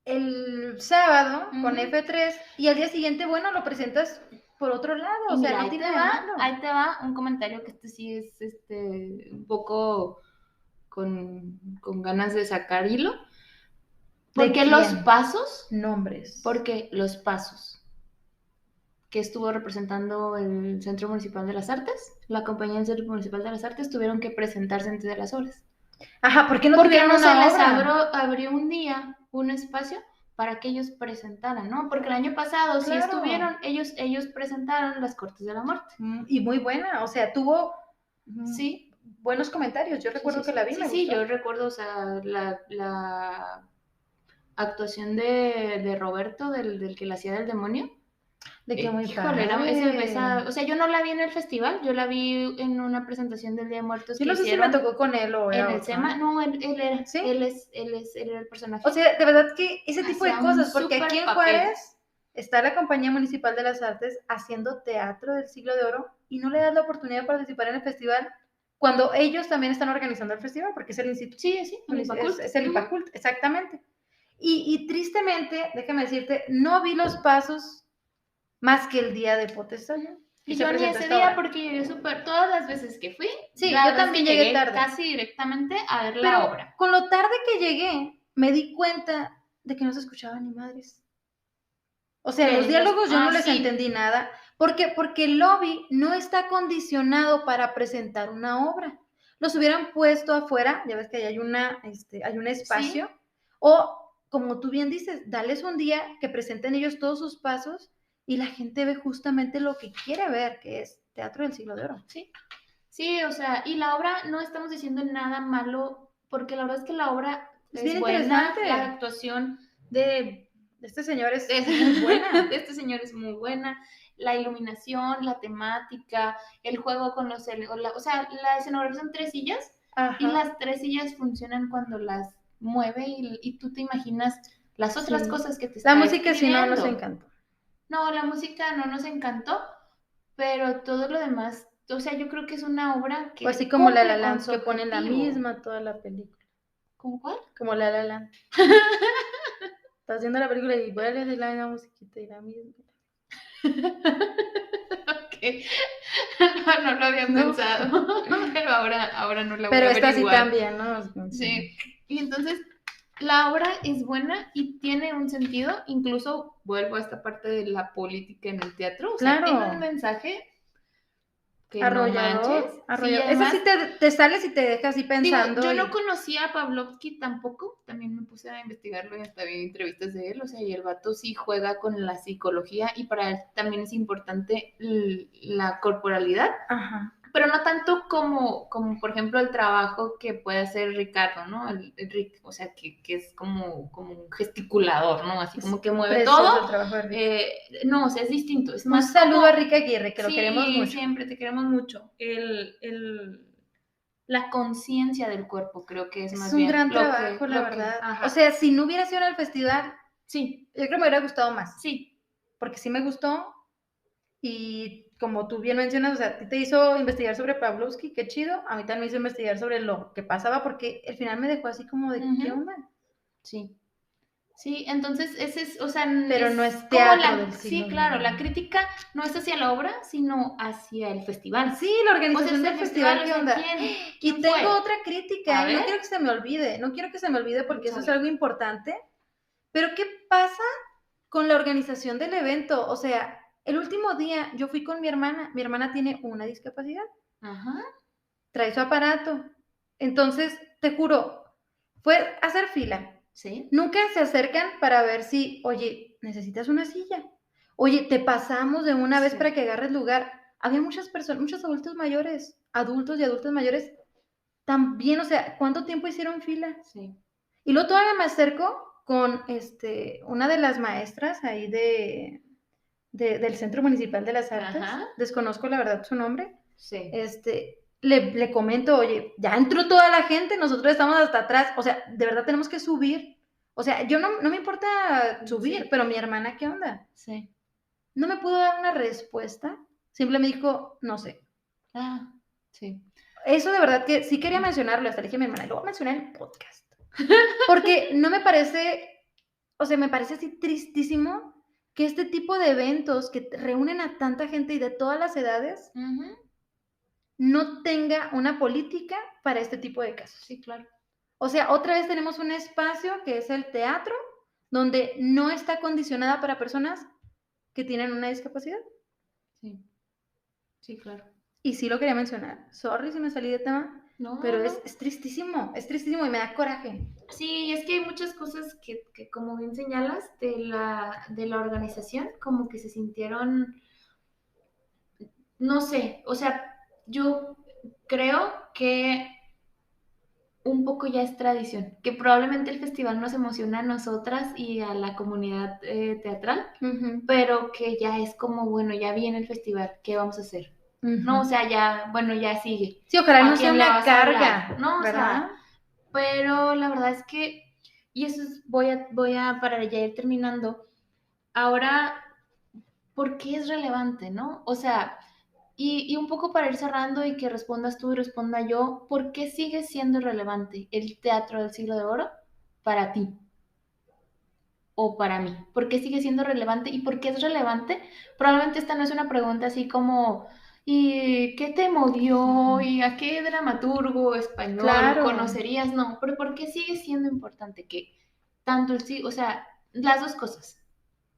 el sábado con F3 y al día siguiente, bueno, lo presentas por otro lado? O sea, no tiene nada. Ahí te va un comentario que sí es un poco con ganas de sacar hilo. Porque los pasos. Nombres. Porque los pasos que estuvo representando el Centro Municipal de las Artes, la compañía del Centro Municipal de las Artes, tuvieron que presentarse antes de las obras. Ajá, ¿por qué no Porque tuvieron no se una les obra? abrió un día, un espacio para que ellos presentaran, ¿no? Porque el año pasado sí estuvieron, ellos presentaron Las Cortes de la Muerte. Y muy buena, o sea, tuvo buenos comentarios. Yo recuerdo que la vi, me gustó. Sí, yo recuerdo, o sea, la actuación de Roberto, del que la hacía del demonio. De que muy padre. O sea, yo no la vi en el festival, yo la vi en una presentación del Día de Muertos. Yo no sé si me tocó con él o en el SEMA. No, él era. ¿Sí? Él era el personaje. O sea, de verdad que ese tipo de cosas, porque aquí en Juárez está la Compañía Municipal de las Artes haciendo teatro del siglo de oro y no le das la oportunidad de participar en el festival cuando ellos también están organizando el festival, porque es el instituto. Sí, es el IPACULT, exactamente. Y tristemente, déjame decirte, no vi los pasos más que el día de Potestad. Y se yo ni presentó ese esta día obra. porque llegué todas las veces que fui, Sí, la yo verdad es también que llegué tarde. casi directamente a ver la Pero obra. con lo tarde que llegué, me di cuenta de que no se escuchaba ni madres. O sea, los diálogos yo no les entendí nada, porque el lobby no está condicionado para presentar una obra. Los hubieran puesto afuera, ya ves que ahí hay un espacio, o como tú bien dices, dales un día que presenten ellos todos sus pasos y la gente ve justamente lo que quiere ver, que es Teatro del Siglo de Oro. Sí, o sea, y la obra no estamos diciendo nada malo, porque la verdad es que la obra Es es bien buena, interesante. la actuación de este señor es muy buena. de este señor es muy buena, la iluminación, la temática, el juego con o sea, la escenografía son 3 sillas. Ajá. Y las 3 sillas funcionan cuando las mueve y tú te imaginas las otras cosas que te está La música escribiendo. sí no nos encantó. No, la música no nos encantó, pero todo lo demás, o sea, yo creo que es una obra que o así como La La cumple con Land, su que ponen la objetivo. misma toda la película. ¿Cómo cuál? Como La La Land. Estás viendo la película y vuelves a decir la misma musiquita y la misma. Ok. No lo había pensado, pero ahora no la voy Pero a esta sí averiguar. también, ¿no? Sí, y entonces la obra es buena y tiene un sentido, incluso vuelvo a esta parte de la política en el teatro, o sea, Claro. tiene un mensaje que arrollador, no manches. arrollador. Sí, además, esa sí te sales y te dejas así pensando. Digo, yo no conocía a Pavlovsky tampoco, también me puse a investigarlo y hasta vi entrevistas de él, o sea, y el vato sí juega con la psicología y para él también es importante la corporalidad. Ajá. Pero no tanto como por ejemplo el trabajo que puede hacer Ricardo, ¿no? El Rick, o sea, que es como un gesticulador, ¿no? Así como que mueve todo. El trabajo de Rick. No, o sea, es distinto. Es un más saludo como, a Rick Aguirre, que lo queremos mucho. Sí, siempre te queremos mucho. La conciencia del cuerpo creo que es más bien. Es un gran trabajo, la verdad. O sea, si no hubiera sido en el festival, sí, yo creo que me hubiera gustado más. Sí. Porque sí me gustó. Y como tú bien mencionas, o sea, a ti te hizo investigar sobre Pavlovsky, qué chido. A mí también me hizo investigar sobre lo que pasaba, porque al final me dejó así como de, ¿qué onda? Sí. Sí, entonces ese es, o sea, pero no es teatro del siglo. Sí, claro, la crítica no es hacia la obra, sino hacia el festival. Sí, la organización del festival, ¿qué onda? ¿Quién y tengo fue? otra crítica, no quiero que se me olvide, porque eso es algo importante. Pero ¿qué pasa con la organización del evento? O sea, el último día yo fui con mi hermana tiene una discapacidad. Ajá. Trae su aparato. Entonces, te juro, fue hacer fila. ¿Sí? Nunca se acercan para ver si, oye, necesitas una silla. Oye, te pasamos de una vez para que agarres lugar. Había muchas personas, muchos adultos mayores, adultos y adultas mayores, también, o sea, ¿cuánto tiempo hicieron fila? Sí. Y luego todavía me acerco con una de las maestras ahí del Centro Municipal de las Artes. Ajá. Desconozco la verdad su nombre. Sí. Le comento, oye, ya entró toda la gente, nosotros estamos hasta atrás, o sea, de verdad tenemos que subir. O sea, yo no me importa subir, sí. Pero mi hermana, ¿qué onda? Sí. No me pudo dar una respuesta, simplemente me dijo, no sé. Ah, sí. Eso de verdad que sí quería mencionarlo, hasta le dije a mi hermana, lo voy a mencionar en el podcast. Porque no me parece, o sea, me parece así tristísimo que este tipo de eventos que reúnen a tanta gente y de todas las edades, no tenga una política para este tipo de casos. Sí, claro. O sea, otra vez tenemos un espacio que es el teatro, donde no está condicionada para personas que tienen una discapacidad. Sí. Sí, claro. Y sí lo quería mencionar. Sorry si me salí de tema, no, pero es tristísimo y me da coraje. Sí, es que hay muchas cosas que como bien señalas, de la organización, como que se sintieron, no sé, o sea, yo creo que un poco ya es tradición, que probablemente el festival nos emociona a nosotras y a la comunidad teatral, pero que ya es como, bueno, ya viene el festival, ¿qué vamos a hacer? No, o sea, ya, bueno, ya sigue. Sí, ojalá no sea una carga, ¿no? ¿verdad? O sea, pero la verdad es que, y eso es, voy a para ya ir terminando, ahora, ¿por qué es relevante, no? O sea, y un poco para ir cerrando y que respondas tú y responda yo, ¿por qué sigue siendo relevante el teatro del siglo de oro para ti? o para mí? ¿Por qué sigue siendo relevante? ¿Y por qué es relevante? Probablemente esta no es una pregunta así como, ¿y qué te movió? ¿Y a qué dramaturgo español Claro. conocerías? No, pero ¿por qué sigue siendo importante que tanto el siglo, o sea, las dos cosas,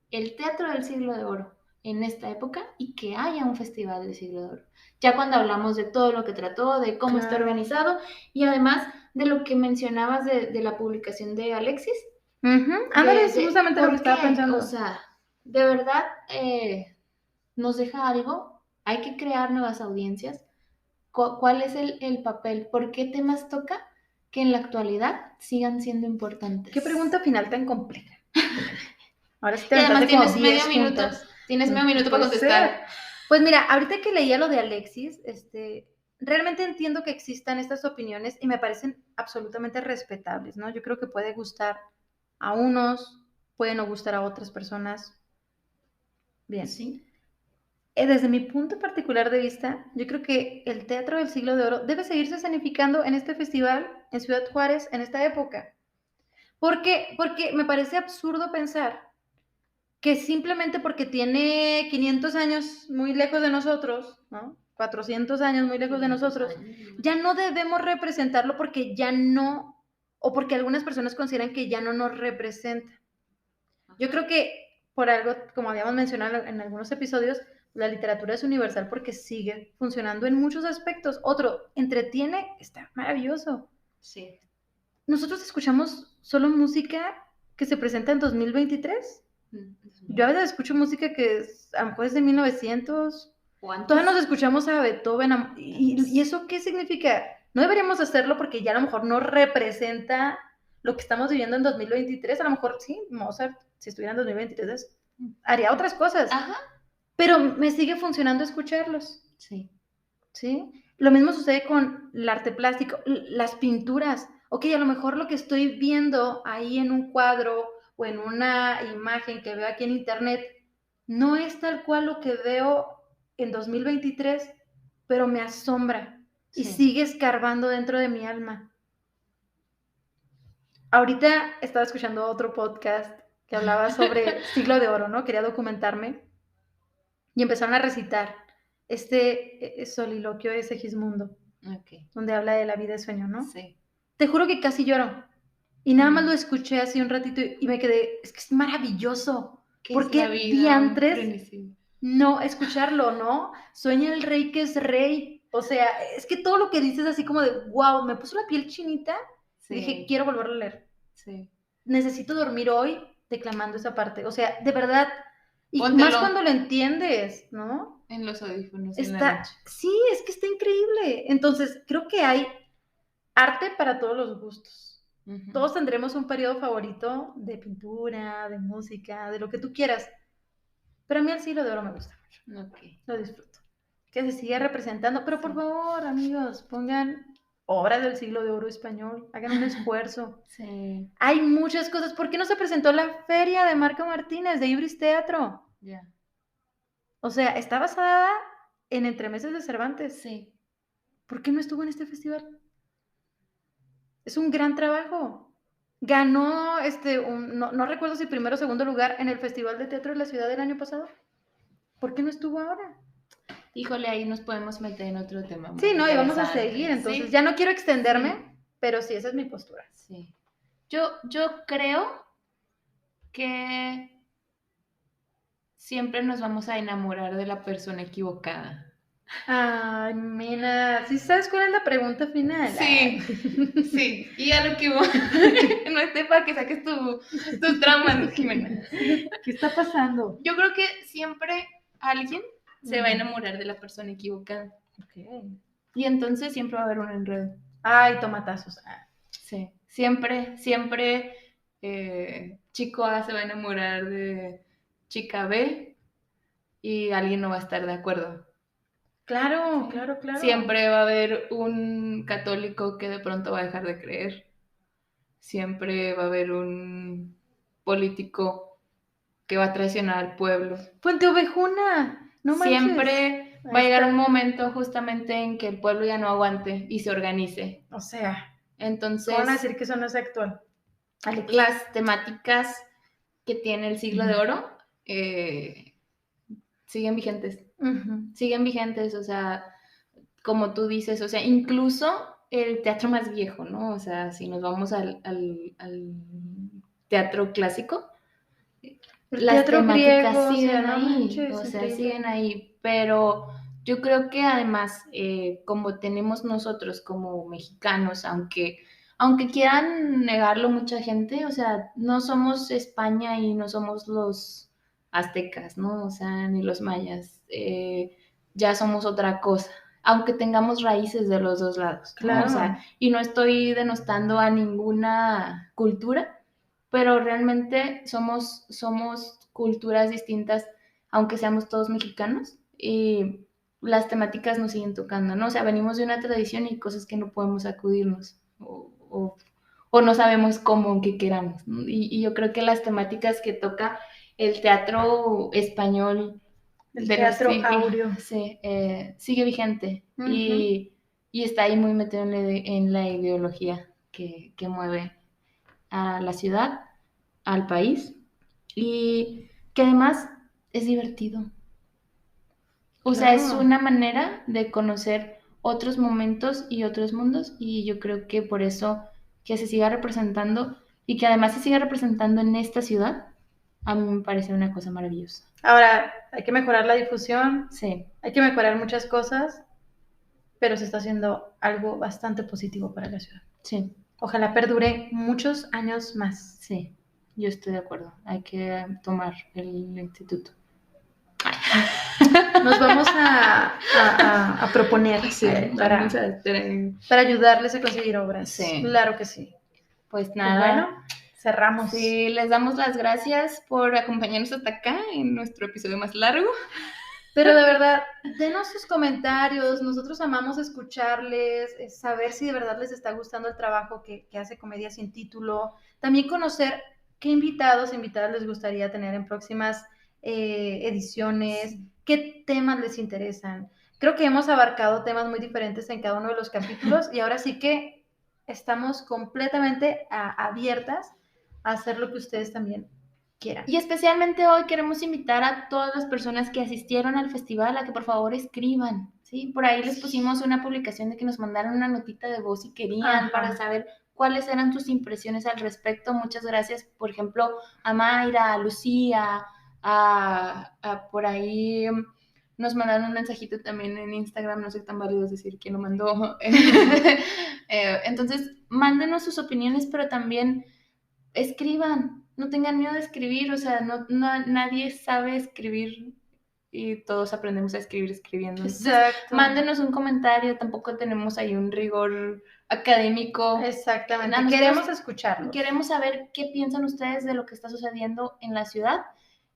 el teatro del siglo de oro en esta época y que haya un festival del siglo de oro? Ya cuando hablamos de todo lo que trató, de cómo está Claro. organizado y además de lo que mencionabas de la publicación de Alexis, Ándale, es justamente lo que ¿por estaba qué? pensando. O sea, de verdad nos deja algo, hay que crear nuevas audiencias. ¿Cuál es el papel? ¿Por qué temas toca que en la actualidad sigan siendo importantes? Qué pregunta final tan compleja. Ahora sí Y te además aventaste como tienes 10 medio minuto, juntas. tienes medio minuto para Puede contestar. ser. Pues mira, ahorita que leía lo de Alexis, realmente entiendo que existan estas opiniones y me parecen absolutamente respetables, ¿no? Yo creo que puede gustar a unos, puede no gustar a otras personas. Bien. Sí. Desde mi punto particular de vista, yo creo que el Teatro del Siglo de Oro debe seguirse escenificando en este festival en Ciudad Juárez en esta época. ¿Por qué? Porque me parece absurdo pensar que simplemente porque tiene 500 años muy lejos de nosotros, ¿no? 400 años muy lejos de nosotros, ya no debemos representarlo porque ya no, o porque algunas personas consideran que ya no nos representa. Yo creo que por algo, como habíamos mencionado en algunos episodios, la literatura es universal porque sigue funcionando en muchos aspectos. Otro, entretiene, está maravilloso. Sí. Nosotros escuchamos solo música que se presenta en 2023. Yo a veces escucho música que a lo mejor es de 1900. Todas nos escuchamos a Beethoven. ¿Y eso qué significa? No deberíamos hacerlo porque ya a lo mejor no representa lo que estamos viviendo en 2023. A lo mejor sí, Mozart, si estuviera en 2023, haría otras cosas. Ajá. Pero me sigue funcionando escucharlos. Sí. ¿Sí? Lo mismo sucede con el arte plástico, las pinturas. Ok, a lo mejor lo que estoy viendo ahí en un cuadro o en una imagen que veo aquí en internet no es tal cual lo que veo en 2023, pero me asombra y Sí. sigue escarbando dentro de mi alma. Ahorita estaba escuchando otro podcast que hablaba sobre Siglo de Oro, ¿no? Quería documentarme y empezaron a recitar este soliloquio de Segismundo, donde habla de la vida y sueño, ¿no? Sí. Te juro que casi lloro. Y nada más lo escuché así un ratito y me quedé, es que es maravilloso. ¿Por qué diantres no escucharlo, no? Sueña el rey que es rey. O sea, es que todo lo que dices así como de, wow, me puso la piel chinita. Sí. Dije, quiero volverlo a leer. Sí. Necesito dormir hoy declamando esa parte. O sea, de verdad. Y póntelo. Más cuando lo entiendes, ¿no? En los audífonos. Sí, es que está increíble. Entonces, creo que hay arte para todos los gustos. Uh-huh. Todos tendremos un periodo favorito de pintura, de música, de lo que tú quieras. Pero a mí el Siglo de Oro me gusta mucho. Okay. Lo disfruto. Que se siga representando. Pero por favor, amigos, pongan obras del Siglo de Oro español. Hagan un esfuerzo. Sí. Hay muchas cosas. ¿Por qué no se presentó la feria de Marco Martínez de Ibris Teatro? Ya. Yeah. O sea, está basada en Entremeses de Cervantes. Sí. ¿Por qué no estuvo en este festival? Es un gran trabajo. Ganó, no recuerdo si primero o segundo lugar en el Festival de Teatro de la Ciudad del año pasado. ¿Por qué no estuvo ahora? Híjole, ahí nos podemos meter en otro tema. Sí, no, y vamos a seguir. Entonces, sí. Ya no quiero extenderme, sí. Pero sí, esa es mi postura. Sí. Yo creo que siempre nos vamos a enamorar de la persona equivocada. Ay, Mena, ¿sí sabes cuál es la pregunta final? Sí, sí, y a lo que voy, no esté para que saques tus traumas, Jimena. ¿Qué está pasando? Yo creo que siempre alguien se va a enamorar de la persona equivocada. Okay. Y entonces siempre va a haber un enredo. Ay, tomatazos. Sí, siempre, chico A se va a enamorar de chica B y alguien no va a estar de acuerdo. Claro. Siempre va a haber un católico que de pronto va a dejar de creer. Siempre va a haber un político que va a traicionar al pueblo. Puente Ovejuna, no manches. Siempre va a llegar un momento justamente en que el pueblo ya no aguante y se organice. O sea, entonces, ¿cómo van a decir que eso no es actual? Las temáticas que tiene el siglo de oro, siguen vigentes. Siguen vigentes, o sea, como tú dices, o sea, incluso el teatro más viejo, ¿no? O sea, si nos vamos al teatro clásico, El las teatro temáticas griego, o siguen sea, no ahí, manches, o sea, increíble. siguen ahí, pero yo creo que además, como tenemos nosotros como mexicanos, aunque quieran negarlo mucha gente, o sea, no somos España y no somos los aztecas, ¿no? O sea, ni los mayas, ya somos otra cosa, aunque tengamos raíces de los dos lados, ¿no? Claro. O sea, y no estoy denostando a ninguna cultura, pero realmente somos culturas distintas, aunque seamos todos mexicanos, y las temáticas nos siguen tocando, ¿no? O sea, venimos de una tradición y cosas que no podemos acudirnos, o no sabemos cómo, aunque queramos, ¿no? Y yo creo que las temáticas que toca el teatro español, El de los teatro siglos, áureo. sí, sigue vigente, y está ahí muy metido en la ideología que mueve a la ciudad, al país, y que además es divertido. O sea, es Claro. una manera de conocer otros momentos y otros mundos, y yo creo que por eso que se siga representando y que además se siga representando en esta ciudad, a mí me parece una cosa maravillosa. Ahora, hay que mejorar la difusión, Sí, hay que mejorar muchas cosas, pero se está haciendo algo bastante positivo para la ciudad. sí, Ojalá perdure muchos años más. sí, yo estoy de acuerdo. Hay que tomar el instituto. Nos vamos a proponer Sí, vamos a para ayudarles a conseguir obras. Sí. Claro que sí. Pues Pues nada, bueno, cerramos. sí, les damos las gracias por acompañarnos hasta acá en nuestro episodio más largo. Pero de verdad, denos sus comentarios, nosotros amamos escucharles, saber si de verdad les está gustando el trabajo que hace Comedia Sin Título, también conocer qué invitados e invitadas les gustaría tener en próximas ediciones, Sí. qué temas les interesan. Creo que hemos abarcado temas muy diferentes en cada uno de los capítulos y ahora sí que estamos completamente abiertas a hacer lo que ustedes también quieran. Y especialmente hoy queremos invitar a todas las personas que asistieron al festival a que por favor escriban, ¿sí? Por ahí les pusimos una publicación de que nos mandaron una notita de voz si querían. Ajá. Para saber cuáles eran sus impresiones al respecto. Muchas gracias, por ejemplo, a Mayra, a Lucía, por ahí nos mandaron un mensajito también en Instagram, no sé tan válido decir quién lo mandó. Entonces, mándenos sus opiniones, pero también escriban, no tengan miedo de escribir, o sea, nadie sabe escribir y todos aprendemos a escribir escribiendo. Entonces, Exacto. mándenos un comentario, tampoco tenemos ahí un rigor académico. Exactamente, Nosotros queremos escucharlos. Queremos saber qué piensan ustedes de lo que está sucediendo en la ciudad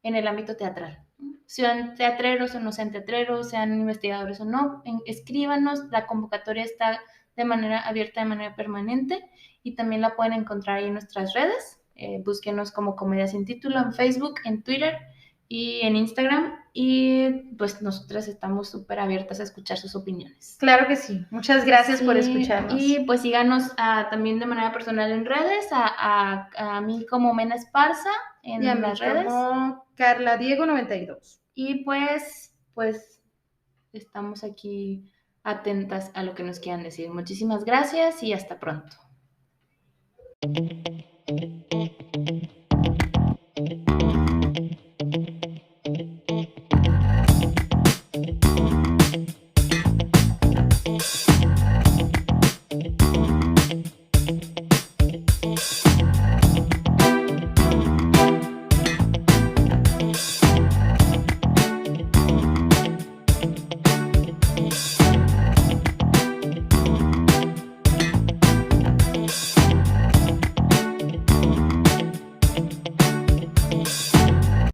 en el ámbito teatral. Sean teatreros o no sean teatreros, sean investigadores o no, escríbanos, la convocatoria está de manera abierta, de manera permanente, y también la pueden encontrar ahí en nuestras redes. Búsquenos como Comedia Sin Título en Facebook, en Twitter y en Instagram, y pues nosotras estamos súper abiertas a escuchar sus opiniones. Claro que sí, muchas gracias por Sí, escucharnos. y pues síganos también de manera personal en redes, a mí como Mena Esparza en Y a mí las redes. como Carla Diego 92. Y pues estamos aquí atentas a lo que nos quieran decir. Muchísimas gracias y hasta pronto.